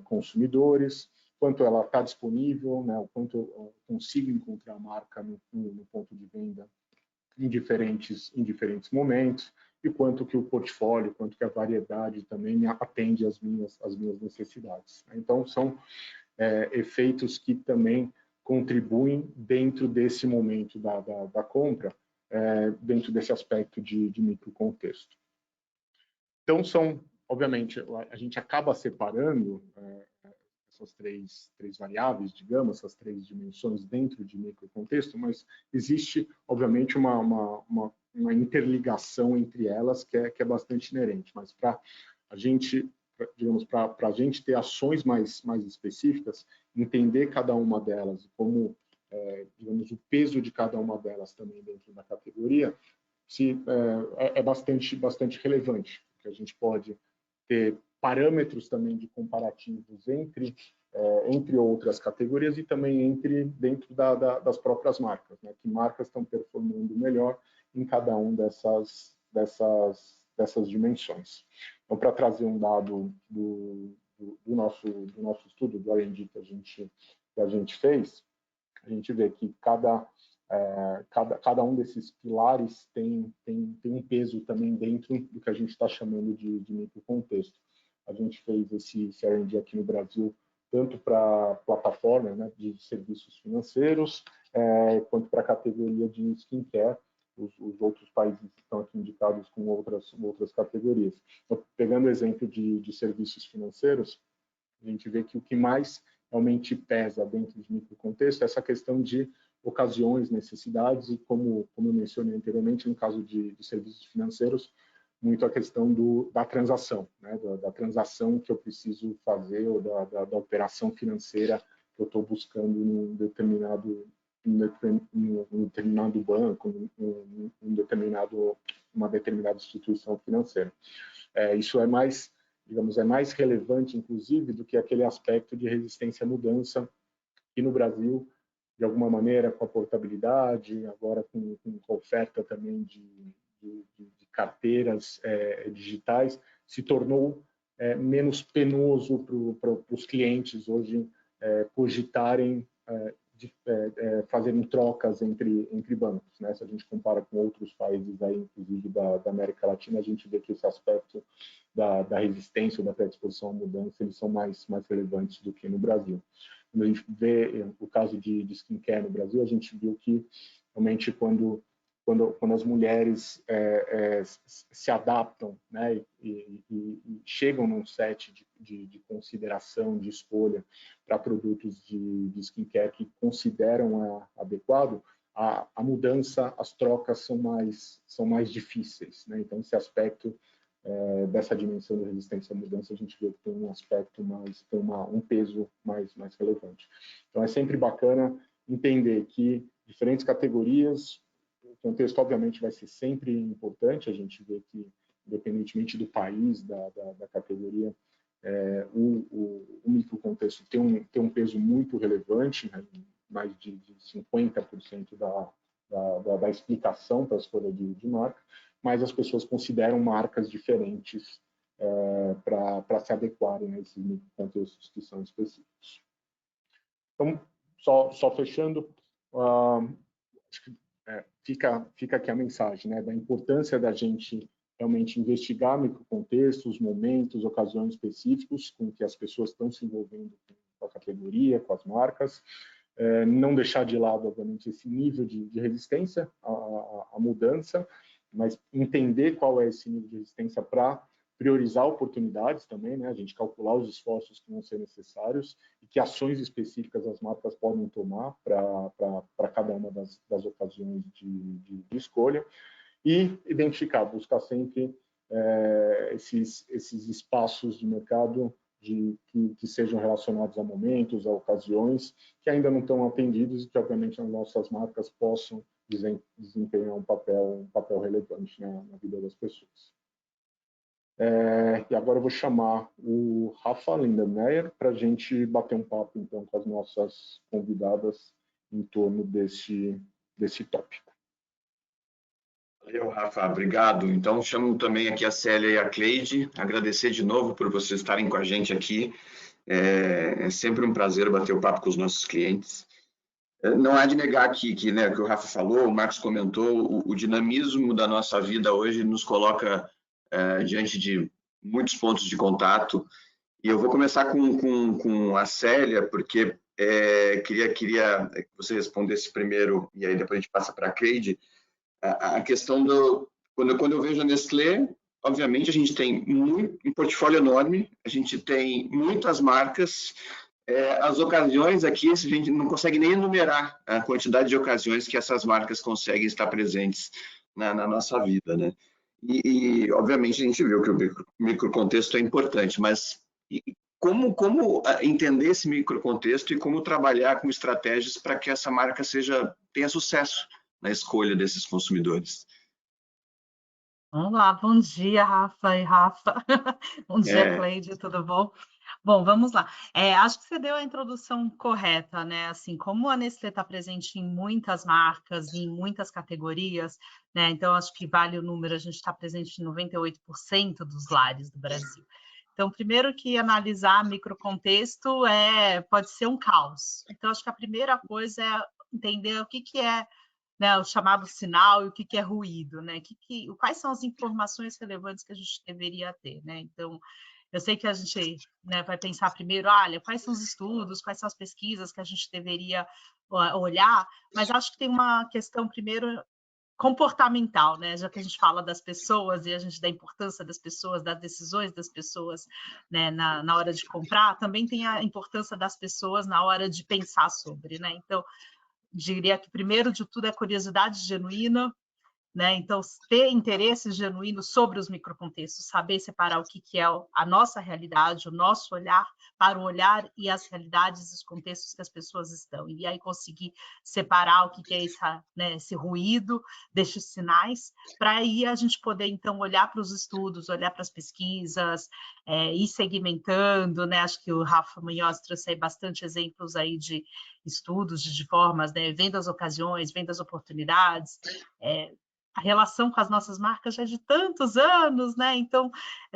consumidores, quanto ela está disponível, né, o quanto eu consigo encontrar a marca no ponto de venda em diferentes momentos, e quanto que o portfólio, quanto que a variedade também atende às minhas necessidades. Então, são efeitos que também contribuem dentro desse momento da compra, dentro desse aspecto de microcontexto. Então, obviamente, a gente acaba separando essas três variáveis, digamos, essas três dimensões dentro de microcontexto, mas existe, obviamente, uma interligação entre elas que é bastante inerente. Mas para a gente, digamos, para a gente ter ações mais específicas, entender cada uma delas e como, digamos, o peso de cada uma delas também dentro da categoria, é bastante relevante, porque a gente pode ter parâmetros também de comparativos entre outras categorias e também dentro das próprias marcas, né? Que marcas estão performando melhor em cada um dessas dimensões. Então, para trazer um dado do nosso estudo, do R&D que a gente fez, a gente vê que cada um desses pilares tem um peso também dentro do que a gente está chamando de microcontexto. A gente fez esse R&D aqui no Brasil, tanto para a plataforma, né, de serviços financeiros, quanto para a categoria de skincare. Os outros países estão aqui indicados com outras categorias. Então, pegando o exemplo de serviços financeiros, a gente vê que o que mais realmente pesa dentro de microcontexto é essa questão de ocasiões, necessidades, e como eu mencionei anteriormente, no caso de serviços financeiros, muito a questão da transação, né? da transação que eu preciso fazer, ou da operação financeira que eu estou buscando em um determinado banco, uma determinada instituição financeira. Isso é mais, digamos, é mais relevante, inclusive, do que aquele aspecto de resistência à mudança, que no Brasil, de alguma maneira, com a portabilidade, agora com a oferta também de carteiras digitais, se tornou menos penoso para os clientes hoje cogitarem fazerem trocas entre bancos, né? Se a gente compara com outros países aí, inclusive da América Latina, a gente vê que esse aspecto da resistência ou da predisposição à mudança, eles são mais relevantes do que no Brasil. Quando a gente vê o caso de skincare no Brasil, a gente viu que realmente quando as mulheres se adaptam, né, e chegam num set de consideração, de escolha para produtos de skincare que consideram adequado, a mudança, as trocas são mais difíceis, né? Então, esse aspecto dessa dimensão de resistência à mudança, a gente vê que tem um aspecto tem um peso mais relevante. Então, é sempre bacana entender que diferentes categorias, o contexto, obviamente, vai ser sempre importante. A gente vê que, independentemente do país, da categoria, o microcontexto tem um peso muito relevante, né? Mais de 50% da explicação para a escolha de marca, mas as pessoas consideram marcas diferentes para se adequarem a esses microcontextos que são específicos. Então, só fechando, acho que fica aqui a mensagem, né, da importância da gente realmente investigar microcontextos, momentos, ocasiões específicos com que as pessoas estão se envolvendo com a categoria, com as marcas, não deixar de lado, obviamente, esse nível de resistência à mudança, mas entender qual é esse nível de resistência para priorizar oportunidades também, né? A gente calcular os esforços que vão ser necessários e que ações específicas as marcas podem tomar para cada uma das ocasiões de escolha, e buscar sempre esses espaços de mercado que sejam relacionados a momentos, a ocasiões que ainda não estão atendidos e que, obviamente, as nossas marcas possam desempenhar um papel relevante na vida das pessoas. E agora eu vou chamar o Rafa Lindenmeyer para a gente bater um papo, então, com as nossas convidadas em torno desse tópico. Valeu, Rafa, obrigado. Então, chamo também aqui a Célia e a Cleide, agradecer de novo por vocês estarem com a gente aqui. É sempre um prazer bater o papo com os nossos clientes. Não há de negar que, né, o que o Rafa falou, o Marcos comentou, o dinamismo da nossa vida hoje nos coloca diante de muitos pontos de contato. E eu vou começar com a Célia, porque queria que você respondesse primeiro, e aí depois a gente passa para a Cleide. A questão quando eu vejo a Nestlé, obviamente a gente tem um portfólio enorme, a gente tem muitas marcas, as ocasiões aqui, a gente não consegue nem enumerar a quantidade de ocasiões que essas marcas conseguem estar presentes na nossa vida, né? E obviamente a gente viu que o microcontexto é importante, mas como entender esse microcontexto e como trabalhar com estratégias para que essa marca tenha sucesso na escolha desses consumidores? Vamos lá, bom dia, Rafa e Rafa. Bom dia, Cleide, tudo bom? Bom, vamos lá. Acho que você deu a introdução correta, né? Assim, como a Nestlé está presente em muitas marcas, em muitas categorias, né? Então, acho que vale o número, a gente está presente em 98% dos lares do Brasil. Então, primeiro que analisar microcontexto pode ser um caos. Então, acho que a primeira coisa é entender o que é, né, o chamado sinal e o que é ruído, né? Quais são as informações relevantes que a gente deveria ter, né? Então, eu sei que a gente, né, vai pensar primeiro, olha, quais são os estudos, quais são as pesquisas que a gente deveria olhar, mas acho que tem uma questão primeiro comportamental, né? Já que a gente fala das pessoas e a gente da importância das pessoas, das decisões das pessoas, né, na hora de comprar, também tem a importância das pessoas na hora de pensar sobre, né? Então, diria que primeiro de tudo é curiosidade genuína, né? Então, ter interesse genuíno sobre os microcontextos, saber separar o que é a nossa realidade, o nosso olhar para o olhar e as realidades e os contextos que as pessoas estão. E aí conseguir separar o que é esse ruído destes sinais, para aí a gente poder, então, olhar para os estudos, olhar para as pesquisas, ir segmentando, né? Acho que o Rafa Munhoz trouxe aí bastante exemplos aí de estudos, de formas, né? Vendo as ocasiões, vendo as oportunidades, a relação com as nossas marcas já é de tantos anos, né? Então,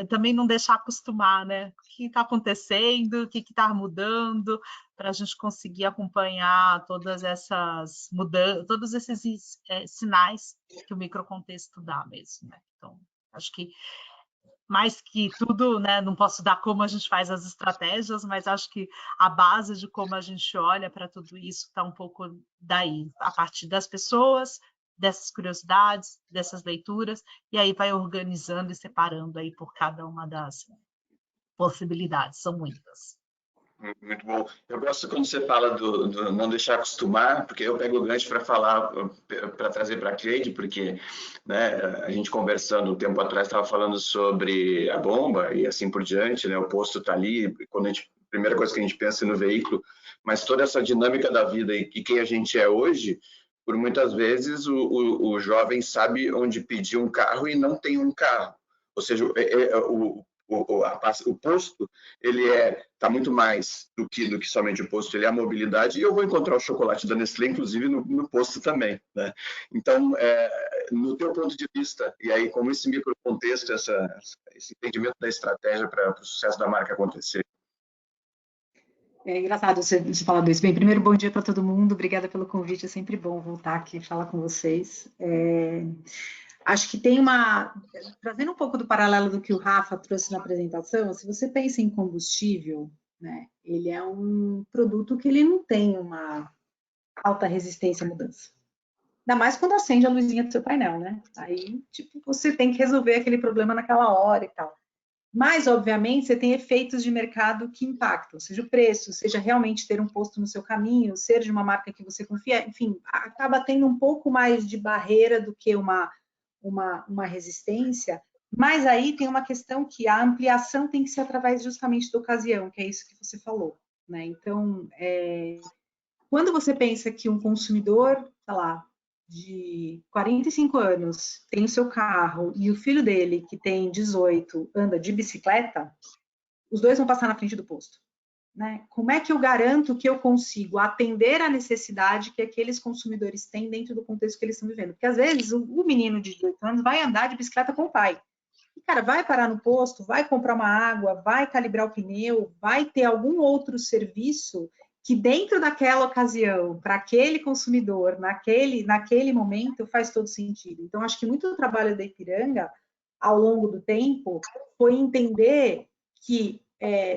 também não deixar acostumar, né? O que está acontecendo, o que está mudando, para a gente conseguir acompanhar todas essas mudanças, todos esses sinais que o microcontexto dá mesmo, né? Então, acho que mais que tudo, né? Não posso dar como a gente faz as estratégias, mas acho que a base de como a gente olha para tudo isso está um pouco daí, a partir das pessoas, dessas curiosidades, dessas leituras, e aí vai organizando e separando aí por cada uma das possibilidades, são muitas. Muito bom. Eu gosto quando você fala do não deixar acostumar, porque eu pego o gancho para falar, para trazer para a Cleide, porque, né, a gente conversando um tempo atrás estava falando sobre a bomba e assim por diante, né, o posto está ali, quando a primeira coisa que a gente pensa é no veículo, mas toda essa dinâmica da vida e quem a gente é hoje, por muitas vezes o jovem sabe onde pedir um carro e não tem um carro. Ou seja, o posto ele está muito mais do que somente o posto, ele é a mobilidade, e eu vou encontrar o chocolate da Nestlé, inclusive, no posto também, né? Então, no teu ponto de vista, e aí como esse microcontexto, esse entendimento da estratégia para o sucesso da marca acontecer? É engraçado você falar disso. Bem, primeiro, bom dia para todo mundo, obrigada pelo convite, é sempre bom voltar aqui e falar com vocês. Acho que tem trazendo um pouco do paralelo do que o Rafa trouxe na apresentação, se você pensa em combustível, né, ele é um produto que ele não tem uma alta resistência à mudança. Ainda mais quando acende a luzinha do seu painel, né? Aí, tipo, você tem que resolver aquele problema naquela hora e tal. Mas, obviamente, você tem efeitos de mercado que impactam, seja o preço, seja realmente ter um posto no seu caminho, ser de uma marca que você confia, enfim, acaba tendo um pouco mais de barreira do que uma resistência, mas aí tem uma questão que a ampliação tem que ser através justamente da ocasião, que é isso que você falou, né? Então, quando você pensa que um consumidor, sei lá, de 45 anos tem o seu carro e o filho dele, que tem 18, anda de bicicleta, os dois vão passar na frente do posto, né? Como é que eu garanto que eu consigo atender a necessidade que aqueles consumidores têm dentro do contexto que eles estão vivendo? Porque, às vezes, o menino de 18 anos vai andar de bicicleta com o pai. E, cara, vai parar no posto, vai comprar uma água, vai calibrar o pneu, vai ter algum outro serviço que dentro daquela ocasião, para aquele consumidor, naquele momento, faz todo sentido. Então, acho que muito do trabalho da Ipiranga, ao longo do tempo, foi entender que,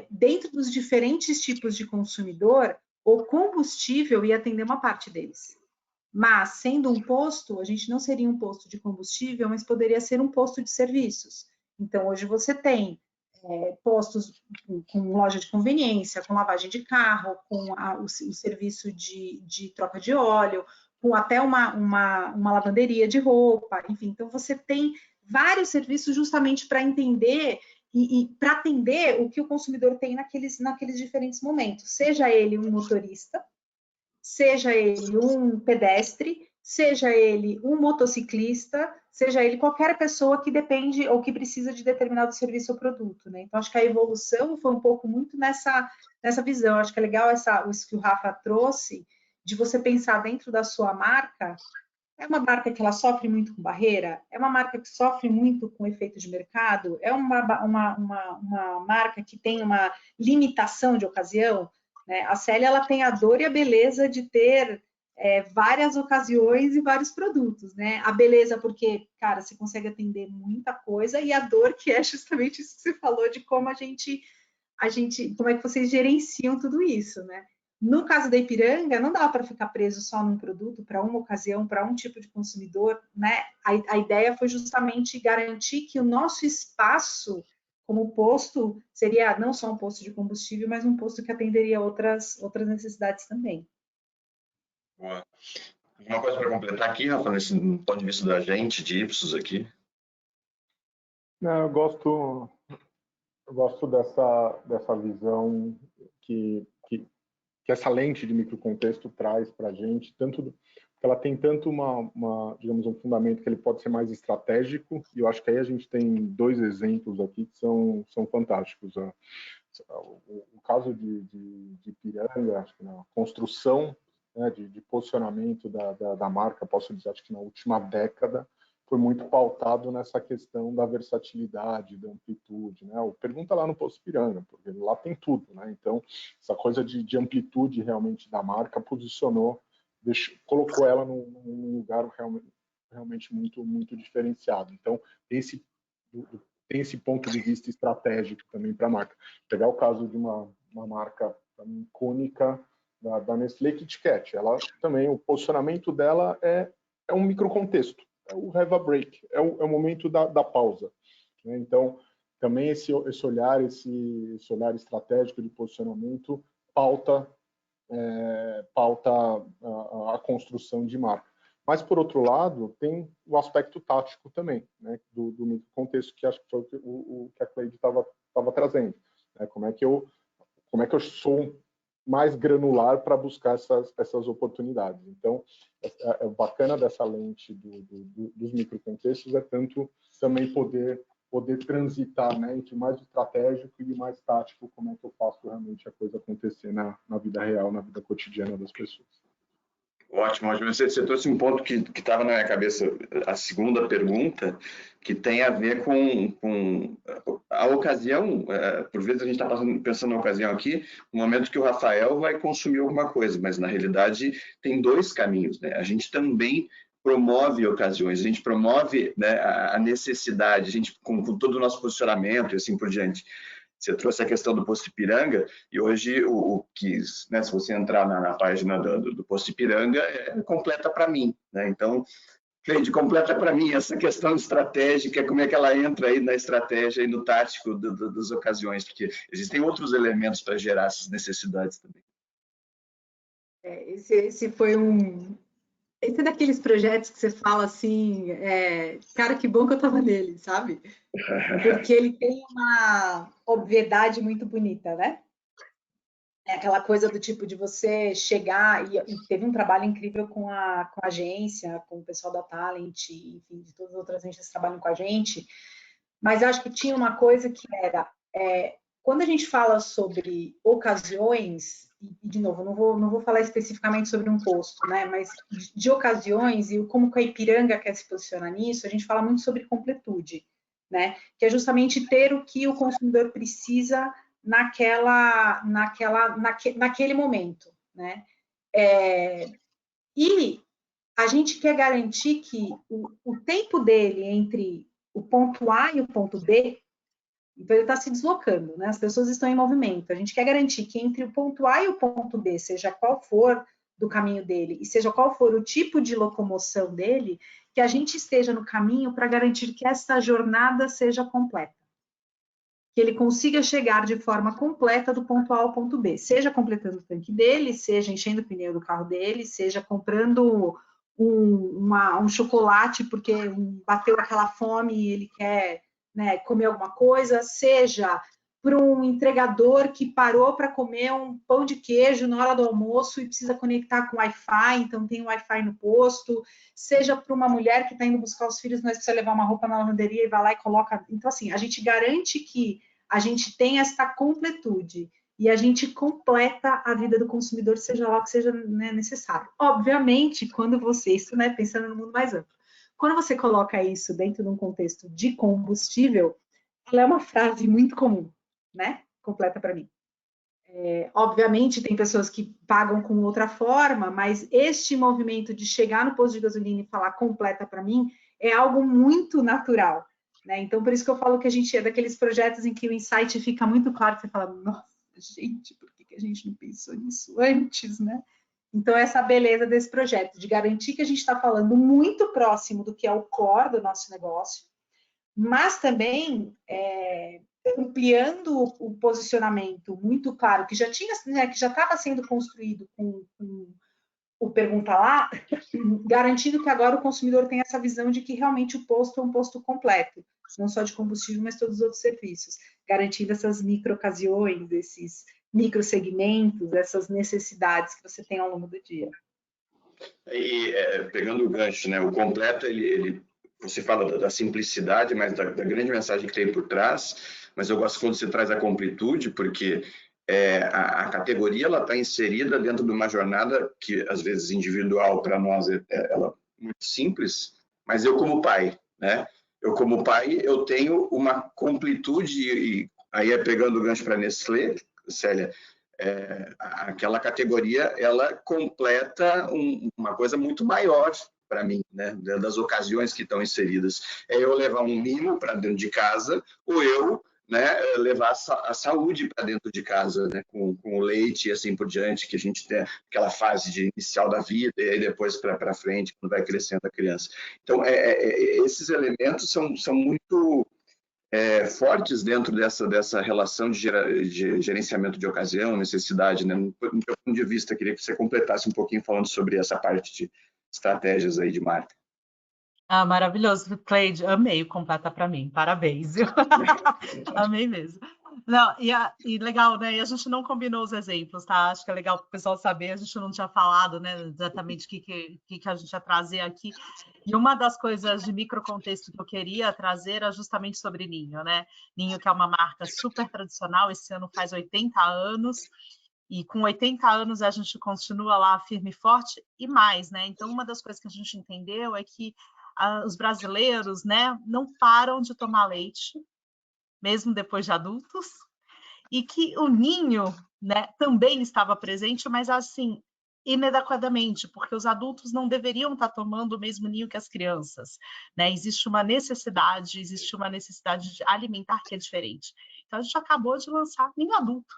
dentro dos diferentes tipos de consumidor, o combustível ia atender uma parte deles. Mas, sendo um posto, a gente não seria um posto de combustível, mas poderia ser um posto de serviços. Então, hoje você tem postos com loja de conveniência, com lavagem de carro, com o serviço de troca de óleo, com até uma lavanderia de roupa, enfim. Então, você tem vários serviços justamente para entender e para atender o que o consumidor tem naqueles diferentes momentos. Seja ele um motorista, seja ele um pedestre, seja ele um motociclista, seja ele qualquer pessoa que depende ou que precisa de determinado serviço ou produto, né? Então, acho que a evolução foi um pouco muito nessa visão. Acho que é legal isso que o Rafa trouxe, de você pensar dentro da sua marca. É uma marca que ela sofre muito com barreira? É uma marca que sofre muito com efeito de mercado? É uma marca que tem uma limitação de ocasião? Né? A Célia, ela tem a dor e a beleza de ter várias ocasiões e vários produtos, né? A beleza porque, cara, você consegue atender muita coisa, e a dor que é justamente isso que você falou, de como como é que vocês gerenciam tudo isso, né? No caso da Ipiranga, não dá para ficar preso só num produto, para uma ocasião, para um tipo de consumidor, né? A ideia foi justamente garantir que o nosso espaço como posto seria não só um posto de combustível, mas um posto que atenderia outras necessidades também. Boa. Uma coisa para completar aqui, Rafa, nesse ponto de vista da gente, de Ipsos aqui? Não, eu gosto dessa visão que essa lente de microcontexto traz para a gente, porque ela tem tanto digamos, um fundamento que ele pode ser mais estratégico, e eu acho que aí a gente tem 2 exemplos aqui que são fantásticos. O caso de Ipiranga, acho que na construção, né, de posicionamento da marca, posso dizer, acho que na última década, foi muito pautado nessa questão da versatilidade, da amplitude, né? Pergunta lá no Posto Ipiranga, porque lá tem tudo, né? Então, essa coisa de amplitude realmente da marca posicionou, colocou ela num lugar realmente muito diferenciado. Então, tem esse ponto de vista estratégico também para a marca. Pegar o caso de uma marca icônica da Nestlé, Kit Kat, ela também, o posicionamento dela é um microcontexto. É o have a break, é o momento da pausa. Né? Então, também esse olhar estratégico de posicionamento pauta a construção de marca. Mas, por outro lado, tem o aspecto tático também, né, do microcontexto, que acho que foi o que a Cleide estava trazendo. Né? Como é que eu sou mais granular para buscar essas oportunidades. Então, é bacana dessa lente dos microcontextos, é tanto também poder transitar, né, entre mais estratégico e mais tático, como é que eu faço realmente a coisa acontecer na vida real, na vida cotidiana das pessoas. Ótimo, ótimo. Você trouxe um ponto que estava na minha cabeça, a segunda pergunta, que tem a ver com a ocasião. Por vezes a gente está pensando na ocasião aqui, no momento que o Rafael vai consumir alguma coisa, mas na realidade tem 2 caminhos, né? A gente também promove ocasiões, a gente promove, né, a necessidade, a gente com todo o nosso posicionamento e assim por diante. Você trouxe a questão do Posto Ipiranga, e hoje né, se você entrar na página do Posto Ipiranga, completa para mim. Né? Então, Cleide, completa para mim essa questão estratégica, como é que ela entra aí na estratégia e no tático das ocasiões, porque existem outros elementos para gerar essas necessidades também. Esse foi Esse é daqueles projetos que você fala assim, cara, que bom que eu estava nele, sabe? Porque ele tem uma obviedade muito bonita, né? É aquela coisa do tipo de você chegar, e teve um trabalho incrível com a agência, com o pessoal da Talent, enfim, de todas as outras agências que trabalham com a gente, mas acho que tinha uma coisa que era, quando a gente fala sobre ocasiões, e de novo, não vou falar especificamente sobre um posto, né, mas de ocasiões e como que a Ipiranga quer se posicionar nisso, a gente fala muito sobre completude, né, que é justamente ter o que o consumidor precisa naquele momento, né, e a gente quer garantir que o tempo dele entre o ponto A e o ponto B, então ele está se deslocando, né? As pessoas estão em movimento. A gente quer garantir que entre o ponto A e o ponto B, seja qual for do caminho dele, e seja qual for o tipo de locomoção dele, que a gente esteja no caminho para garantir que essa jornada seja completa. Que ele consiga chegar de forma completa do ponto A ao ponto B, seja completando o tanque dele, seja enchendo o pneu do carro dele, seja comprando um chocolate porque bateu aquela fome e ele quer, né, comer alguma coisa, seja para um entregador que parou para comer um pão de queijo na hora do almoço e precisa conectar com Wi-Fi, então tem Wi-Fi no posto, seja para uma mulher que está indo buscar os filhos, mas precisa levar uma roupa na lavanderia e vai lá e coloca. Então, assim, a gente garante que a gente tem essa completude e a gente completa a vida do consumidor, seja lá o que seja, né, necessário. Obviamente, quando você, isso, né, pensando no mundo mais amplo, quando você coloca isso dentro de um contexto de combustível, ela é uma frase muito comum, né? Completa para mim. Obviamente, tem pessoas que pagam com outra forma, mas este movimento de chegar no posto de gasolina e falar completa para mim é algo muito natural, né? Então, por isso que eu falo que a gente é daqueles projetos em que o insight fica muito claro, que você fala, nossa, gente, por que a gente não pensou nisso antes, né? Então, essa beleza desse projeto, de garantir que a gente está falando muito próximo do que é o core do nosso negócio, mas também ampliando o posicionamento muito claro, que já tinha, né, que já estava sendo construído com o Pergunta Lá, garantindo que agora o consumidor tem essa visão de que realmente o posto é um posto completo, não só de combustível, mas todos os outros serviços, garantindo essas micro-ocasiões, esses microsegmentos, essas necessidades que você tem ao longo do dia. E pegando o gancho, né, o completo, você fala da simplicidade, mas da grande mensagem que tem por trás, mas eu gosto quando você traz a completude, porque a categoria ela está inserida dentro de uma jornada que, às vezes, individual para nós, ela é muito simples, mas eu como pai, né? Eu como pai, eu tenho uma completude, e aí pegando o gancho para a Nestlé, Célia, aquela categoria, ela completa uma coisa muito maior para mim, né? Das ocasiões que estão inseridas. É eu levar um mimo para dentro de casa, ou eu, né, levar a saúde para dentro de casa, né, com o leite e assim por diante, que a gente tem aquela fase inicial da vida e aí depois para frente, quando vai crescendo a criança. Então, esses elementos são muito fortes dentro dessa relação de gerenciamento de ocasião, necessidade, né? No meu ponto de vista, queria que você completasse um pouquinho falando sobre essa parte de estratégias aí de marca. Ah, maravilhoso, Cleide, amei o completa para mim, parabéns, amei mesmo. Não, e legal, né? E a gente não combinou os exemplos, tá? Acho que é legal para o pessoal saber, a gente não tinha falado, né, exatamente o que a gente ia trazer aqui. E uma das coisas de microcontexto que eu queria trazer era justamente sobre Ninho, né? Ninho, que é uma marca super tradicional, esse ano faz 80 anos, e com 80 anos a gente continua lá firme e forte e mais, né? Então, uma das coisas que a gente entendeu é que os brasileiros, né, não param de tomar leite, mesmo depois de adultos, e que o Ninho, né, também estava presente, mas assim, inadequadamente, porque os adultos não deveriam estar tomando o mesmo Ninho que as crianças, né? Existe uma necessidade de alimentar que é diferente. Então, a gente acabou de lançar Ninho adulto.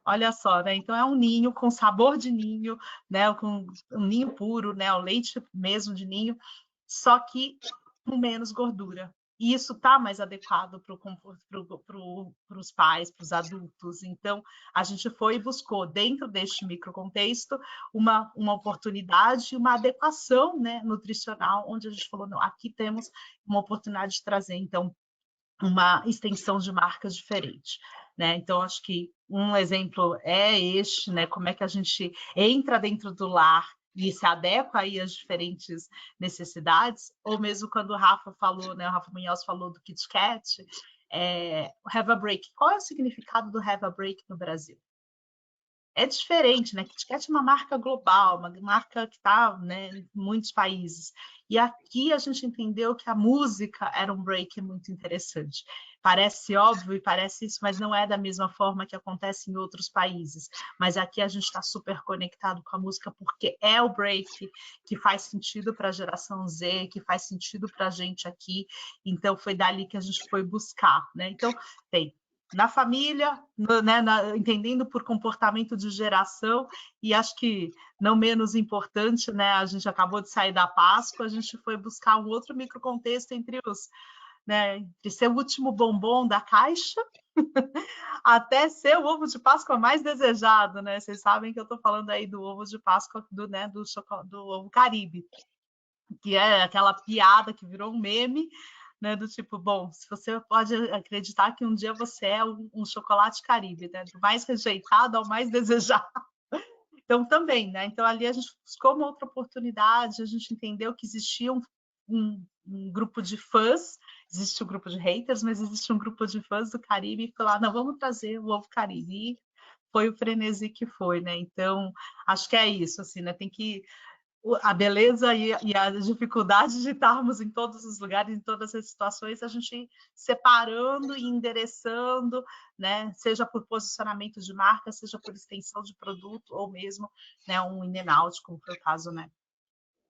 Olha só, né? Então é um ninho com sabor de ninho, né? Com um ninho puro, né? O leite mesmo de ninho, só que com menos gordura. E isso está mais adequado para os pais, para os adultos. Então, a gente foi e buscou, dentro deste microcontexto, uma oportunidade, uma adequação, né, nutricional, onde a gente falou, não, aqui temos uma oportunidade de trazer, então, uma extensão de marcas diferente, né? Então, acho que um exemplo é este, né? Como é que a gente entra dentro do lar e se adequa aí às diferentes necessidades, ou mesmo quando o Rafa falou, né? O Rafa Munhoz falou do Kit Kat, Have a Break. Qual é o significado do Have a Break no Brasil? É diferente, né? Kit Kat é uma marca global, uma marca que está, né, em muitos países. E aqui a gente entendeu que a música era um break muito interessante. Parece óbvio e parece isso, mas não é da mesma forma que acontece em outros países. Mas aqui a gente está super conectado com a música porque é o break que faz sentido para a geração Z, que faz sentido para a gente aqui. Então foi dali que a gente foi buscar, né? Então tem na família, né, entendendo por comportamento de geração, e acho que não menos importante, né, a gente acabou de sair da Páscoa, a gente foi buscar um outro microcontexto entre né, entre ser o último bombom da caixa até ser o ovo de Páscoa mais desejado, né? Vocês sabem que eu estou falando aí do ovo de Páscoa do ovo Caribe, que é aquela piada que virou um meme, né? Do tipo, bom, se você pode acreditar que um dia você é um chocolate Caribe, né? Do mais rejeitado ao mais desejado. Então, também, né? Então, ali a gente buscou uma outra oportunidade, a gente entendeu que existia um grupo de fãs, existe um grupo de haters, mas existe um grupo de fãs do Caribe, e falar, não, vamos trazer o ovo Caribe. E foi o frenesi que foi, né? Então, acho que é isso, assim, né? Tem que a beleza e a dificuldade de estarmos em todos os lugares, em todas as situações, a gente separando e endereçando, né? Seja por posicionamento de marca, seja por extensão de produto, ou mesmo, né, um in-and-out, como foi o caso, né,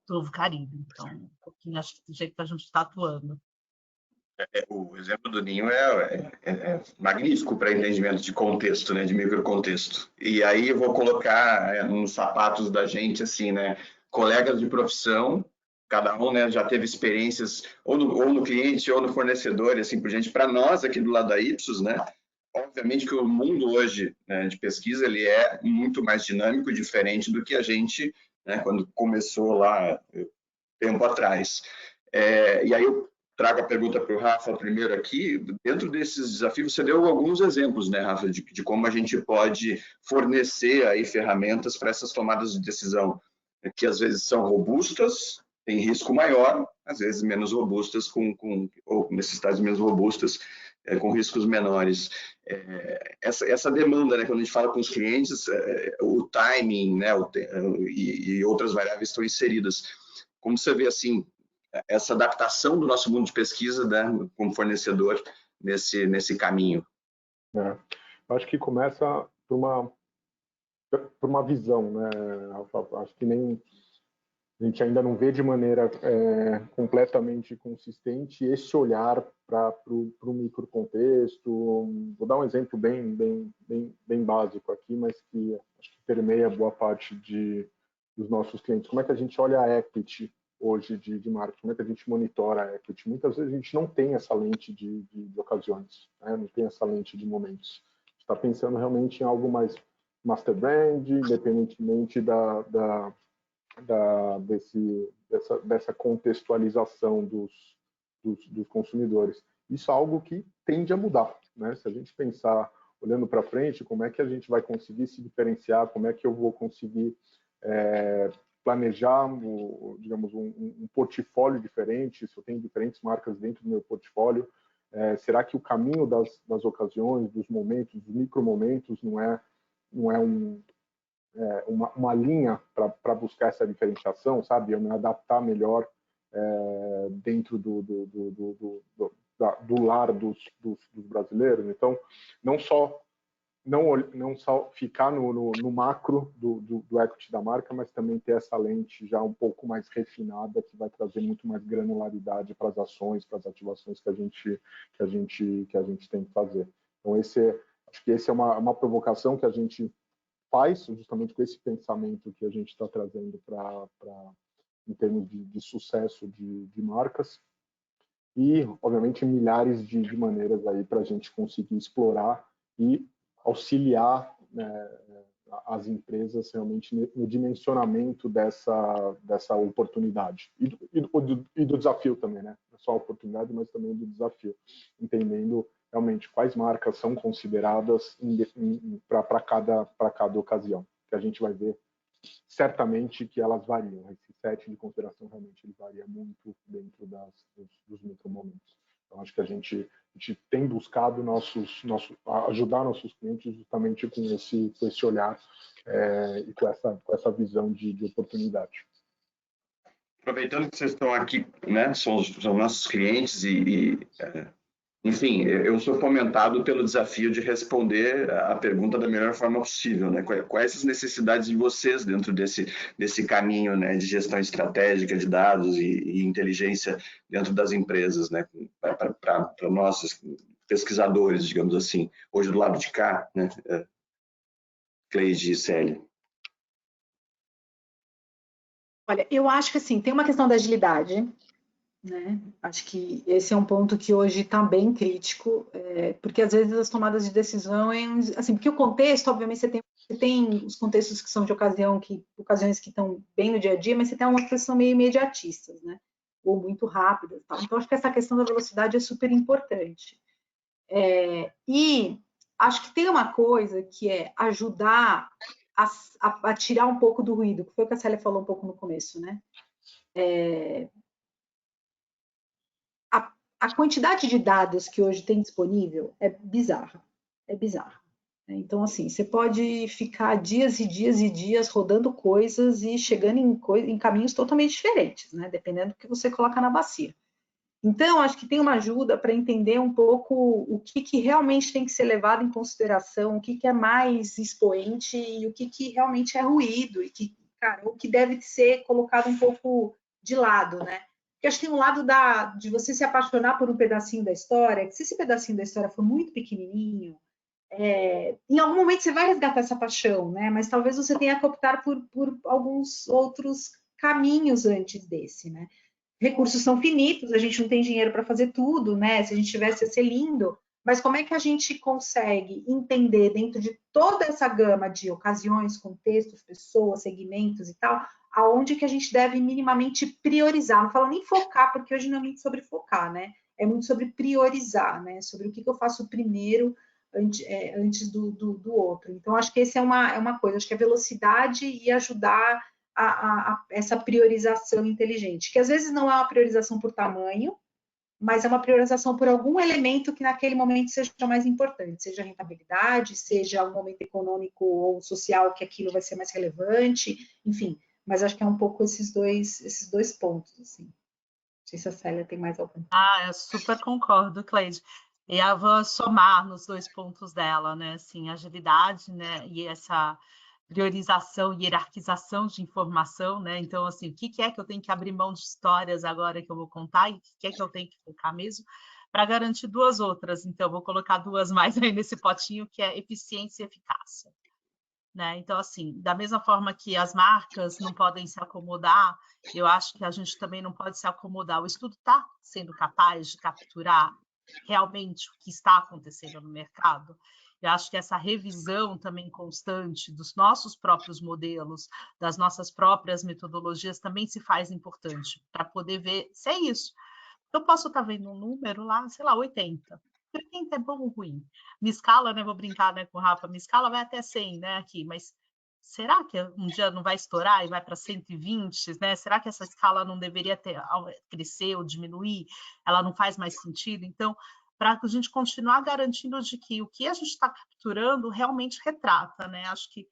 do Ovo Caribe. Então, um pouquinho, acho que do jeito que a gente está atuando. O exemplo do Ninho é magnífico para entendimento de contexto, né, de microcontexto. E aí eu vou colocar nos sapatos da gente, assim, né, colegas de profissão, cada um, né, já teve experiências ou no cliente ou no fornecedor, e assim por diante. Para nós aqui do lado da Ipsos, né, obviamente que o mundo hoje, né, de pesquisa, ele é muito mais dinâmico, diferente do que a gente, né, quando começou lá tempo atrás. E aí eu trago a pergunta para o Rafa primeiro aqui. Dentro desses desafios, você deu alguns exemplos, né, Rafa, de como a gente pode fornecer aí ferramentas para essas tomadas de decisão, que às vezes são robustas, tem risco maior, às vezes menos robustas, ou necessidades menos robustas, com riscos menores. Essa demanda, né, quando a gente fala com os clientes, o timing, né, e outras variáveis estão inseridas. Como você vê, assim, essa adaptação do nosso mundo de pesquisa, né, como fornecedor nesse caminho? Eu acho que começa por uma visão, né? Acho que a gente ainda não vê de maneira completamente consistente esse olhar para o microcontexto. Vou dar um exemplo bem básico aqui, mas que acho que permeia boa parte dos nossos clientes. Como é que a gente olha a equity hoje de marketing? Como é que a gente monitora a equity? Muitas vezes a gente não tem essa lente de ocasiões, né? Não tem essa lente de momentos. A gente está pensando realmente em algo mais master brand, independentemente dessa contextualização dos consumidores. Isso é algo que tende a mudar, né? Se a gente pensar olhando para frente, como é que a gente vai conseguir se diferenciar, como é que eu vou conseguir planejar, digamos, um portfólio diferente, se eu tenho diferentes marcas dentro do meu portfólio, será que o caminho das ocasiões, dos momentos, dos micromomentos, não é uma linha para buscar essa diferenciação, sabe? Eu me adaptar melhor dentro do lar dos brasileiros. Então, não só ficar no macro do equity da marca, mas também ter essa lente já um pouco mais refinada, que vai trazer muito mais granularidade para as ações, para as ativações que a gente tem que fazer. Então, acho que esse é uma provocação que a gente faz, justamente com esse pensamento que a gente está trazendo em termos de sucesso de marcas, e, obviamente, milhares de maneiras aí para a gente conseguir explorar e auxiliar, né, as empresas realmente no dimensionamento dessa oportunidade e do desafio também, né? Não só a oportunidade, mas também do desafio, entendendo realmente quais marcas são consideradas para cada ocasião, que a gente vai ver certamente que elas variam. Esse set de consideração realmente ele varia muito dentro dos micromomentos. Então, acho que a gente tem buscado ajudar nossos clientes justamente com esse olhar e com essa visão de oportunidade. Aproveitando que vocês estão aqui, né, são nossos clientes enfim, eu sou fomentado pelo desafio de responder a pergunta da melhor forma possível, né? Quais as necessidades de vocês dentro desse caminho, né, de gestão estratégica de dados e inteligência dentro das empresas, né? Para nós pesquisadores, digamos assim, hoje do lado de cá, né? Cleide e Célia. Olha, eu acho que assim, tem uma questão da agilidade, né? Acho que esse é um ponto que hoje está bem crítico, porque às vezes as tomadas de decisões, assim, porque o contexto, obviamente, você tem os contextos que são de ocasiões que estão bem no dia a dia, mas você tem algumas que são meio imediatistas, né? ou muito rápidas. Tá? Então, acho que essa questão da velocidade é super importante. E acho que tem uma coisa que é ajudar a tirar um pouco do ruído, que foi o que a Célia falou um pouco no começo, né? A quantidade de dados que hoje tem disponível é bizarra. É bizarra. Então, assim, você pode ficar dias e dias e dias rodando coisas e chegando em caminhos totalmente diferentes, né? Dependendo do que você coloca na bacia. Então, acho que tem uma ajuda para entender um pouco o que realmente tem que ser levado em consideração, o que é mais expoente e o que realmente é ruído e o que deve ser colocado um pouco de lado, né? Porque acho que tem um lado de você se apaixonar por um pedacinho da história, que se esse pedacinho da história for muito pequenininho, em algum momento você vai resgatar essa paixão, né? Mas talvez você tenha que optar por alguns outros caminhos antes desse, né? Recursos são finitos, a gente não tem dinheiro para fazer tudo, né? Se a gente tivesse, ia ser lindo. Mas como é que a gente consegue entender dentro de toda essa gama de ocasiões, contextos, pessoas, segmentos e tal, aonde que a gente deve minimamente priorizar? Não falo nem focar, porque hoje não é muito sobre focar, né? É muito sobre priorizar, né? Sobre o que eu faço primeiro antes do outro. Então, acho que essa é uma coisa. Acho que a velocidade e ajudar a essa priorização inteligente, que às vezes não é uma priorização por tamanho, mas é uma priorização por algum elemento que naquele momento seja mais importante, seja rentabilidade, seja um momento econômico ou social que aquilo vai ser mais relevante, enfim. Mas acho que é um pouco esses dois pontos, assim. Não sei se a Célia tem mais algum. Eu super concordo, Cleide. E eu vou somar nos 2 pontos dela, né? Assim, agilidade, né? E essa priorização e hierarquização de informação, né? Então, assim, o que é que eu tenho que abrir mão de histórias agora que eu vou contar e o que é que eu tenho que focar mesmo para garantir 2 outras. Então, eu vou colocar 2 mais aí nesse potinho, que é eficiência e eficácia. Né? Então, assim, da mesma forma que as marcas não podem se acomodar, eu acho que a gente também não pode se acomodar. O estudo está sendo capaz de capturar realmente o que está acontecendo no mercado. Eu acho que essa revisão também constante dos nossos próprios modelos, das nossas próprias metodologias, também se faz importante para poder ver se é isso. Eu posso estar vendo um número lá, sei lá, 80. 80 é bom ou ruim? Minha escala, né? Vou brincar, né, com o Rafa, minha escala vai até 100, né, aqui, mas será que um dia não vai estourar e vai para 120, né? Será que essa escala não deveria crescer ou diminuir? Ela não faz mais sentido? Então, para a gente continuar garantindo de que o que a gente está capturando realmente retrata, né? Acho que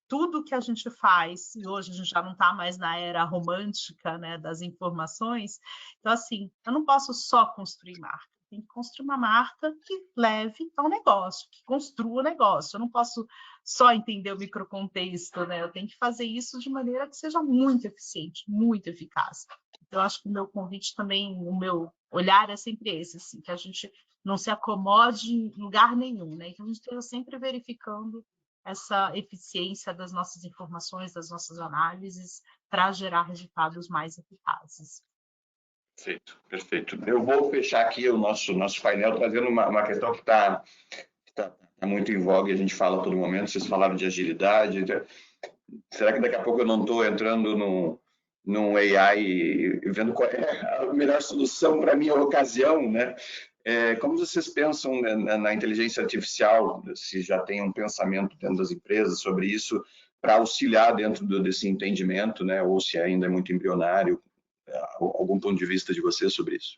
tudo que a gente faz, e hoje a gente já não está mais na era romântica, né, das informações, então, assim, eu não posso só construir marca, eu tenho que construir uma marca que leve ao negócio, que construa o negócio, eu não posso só entender o microcontexto, né, eu tenho que fazer isso de maneira que seja muito eficiente, muito eficaz. Então, acho que o meu convite também, o meu olhar é sempre esse, assim, que a gente não se acomode em lugar nenhum, né, que a gente esteja sempre verificando essa eficiência das nossas informações, das nossas análises, para gerar resultados mais eficazes. Perfeito, perfeito. Eu vou fechar aqui o nosso painel trazendo uma questão que está muito em voga e a gente fala a todo momento. Vocês falaram de agilidade. Será que daqui a pouco eu não estou entrando num AI e vendo qual é a melhor solução para a minha ocasião, né? Como vocês pensam na inteligência artificial, se já tem um pensamento dentro das empresas sobre isso, para auxiliar dentro desse entendimento, né? Ou se ainda é muito embrionário, algum ponto de vista de vocês sobre isso?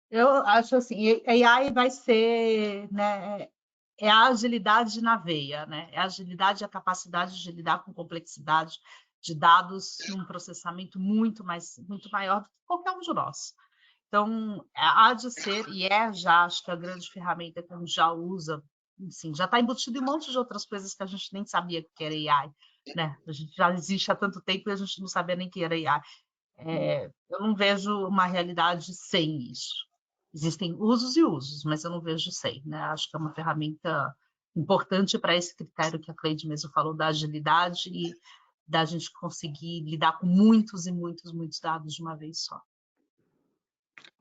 Eu acho assim, AI vai ser, né, é a agilidade na veia, né? É a agilidade e a capacidade de lidar com complexidade de dados num processamento muito maior do que qualquer um de nós. Então, há de ser, e já, acho que a grande ferramenta que a gente já usa, assim, já está embutido em um monte de outras coisas que a gente nem sabia que era AI, né? A gente já existe há tanto tempo e a gente não sabia nem que era AI. Eu não vejo uma realidade sem isso. Existem usos e usos, mas eu não vejo sem, né? Acho que é uma ferramenta importante para esse critério que a Cleide mesmo falou, da agilidade e da gente conseguir lidar com muitos e muitos, muitos dados de uma vez só.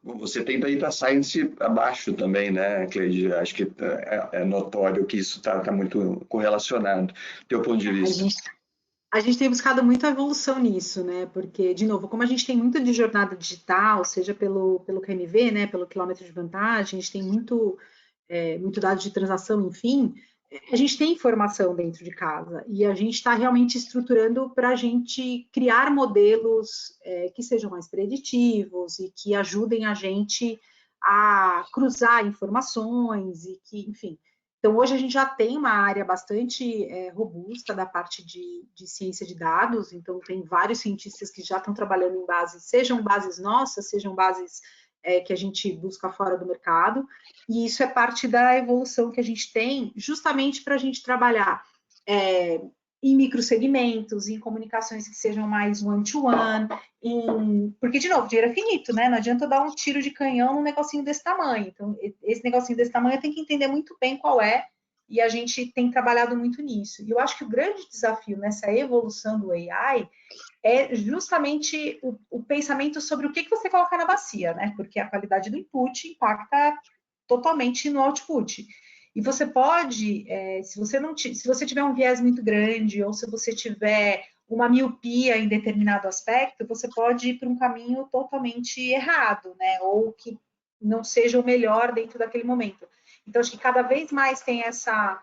Você tem Data Science abaixo também, né, Cleide? Acho que é notório que isso está muito correlacionado. Teu ponto de vista? A gente tem buscado muito a evolução nisso, né? Porque, de novo, como a gente tem muito de jornada digital, seja pelo QMV, né? Pelo quilômetro de vantagem, a gente tem muito dado de transação, enfim, a gente tem informação dentro de casa e a gente está realmente estruturando para a gente criar modelos que sejam mais preditivos e que ajudem a gente a cruzar informações e que, enfim. Então, hoje a gente já tem uma área bastante robusta da parte de ciência de dados, então tem vários cientistas que já estão trabalhando em bases, sejam bases nossas, sejam bases que a gente busca fora do mercado, e isso é parte da evolução que a gente tem, justamente para a gente trabalhar em microsegmentos, em comunicações que sejam mais one-to-one, porque, de novo, dinheiro é finito, né? Não adianta eu dar um tiro de canhão num negocinho desse tamanho. Então, esse negocinho desse tamanho eu tenho que entender muito bem qual é, e a gente tem trabalhado muito nisso. E eu acho que o grande desafio nessa evolução do AI é justamente o pensamento sobre o que você coloca na bacia, né? Porque a qualidade do input impacta totalmente no output. E você pode, se você tiver um viés muito grande ou se você tiver uma miopia em determinado aspecto, você pode ir para um caminho totalmente errado, né? Ou que não seja o melhor dentro daquele momento. Então, acho que cada vez mais tem essa...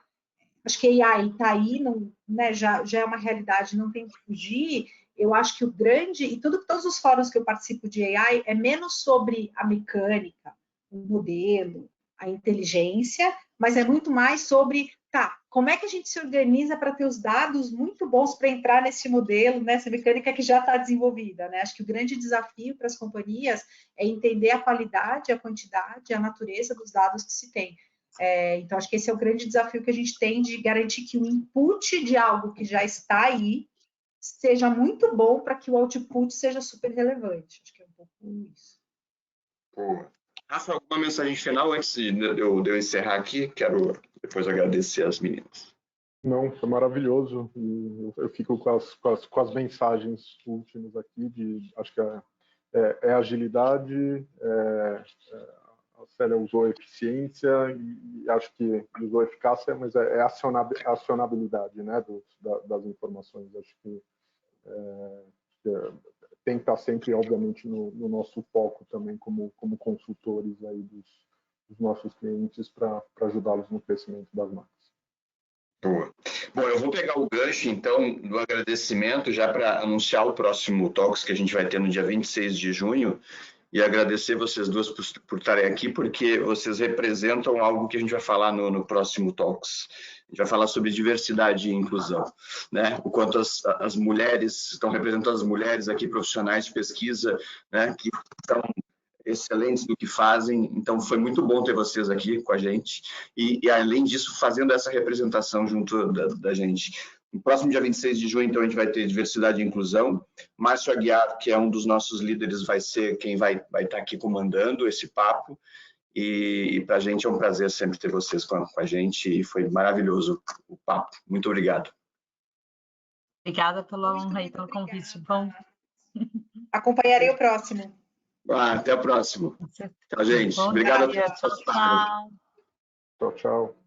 Acho que a AI está aí, não, né, já é uma realidade, não tem que fugir. Eu acho que o grande... E todos os fóruns que eu participo de AI é menos sobre a mecânica, o modelo, a inteligência, mas é muito mais sobre, tá, como é que a gente se organiza para ter os dados muito bons para entrar nesse modelo, nessa mecânica que já está desenvolvida, né? Acho que o grande desafio para as companhias é entender a qualidade, a quantidade, a natureza dos dados que se tem. Então, acho que esse é o grande desafio que a gente tem de garantir que o input de algo que já está aí seja muito bom para que o output seja super relevante. Acho que é um pouco isso. Boa. Rafa, alguma mensagem final antes de eu encerrar aqui? Quero depois agradecer às meninas. Não, foi maravilhoso. E eu fico com as mensagens últimas aqui. Acho que é agilidade, a Célia usou eficiência e acho que usou eficácia, mas é acionabilidade, né, das informações. Acho que tem que estar sempre, obviamente, no nosso foco também como consultores aí dos nossos clientes para ajudá-los no crescimento das marcas. Boa. Bom, eu vou pegar o gancho, então, do agradecimento já para anunciar o próximo Talks que a gente vai ter no dia 26 de junho e agradecer vocês duas por estarem aqui, porque vocês representam algo que a gente vai falar no próximo Talks. A gente vai falar sobre diversidade e inclusão, né? O quanto as mulheres estão representando as mulheres aqui, profissionais de pesquisa, né? Que estão excelentes do que fazem, então foi muito bom ter vocês aqui com a gente e além disso, fazendo essa representação junto da gente. No próximo dia 26 de junho, então, a gente vai ter diversidade e inclusão. Márcio Aguiar, que é um dos nossos líderes, vai ser quem vai estar aqui comandando esse papo e para a gente é um prazer sempre ter vocês com a gente e foi maravilhoso o papo. Muito obrigado. Obrigada pela honra e pelo convite. Bom. Acompanharei o próximo. Até a próxima. Tchau, gente. Obrigado a todos. Tchau, tchau. Tchau, tchau.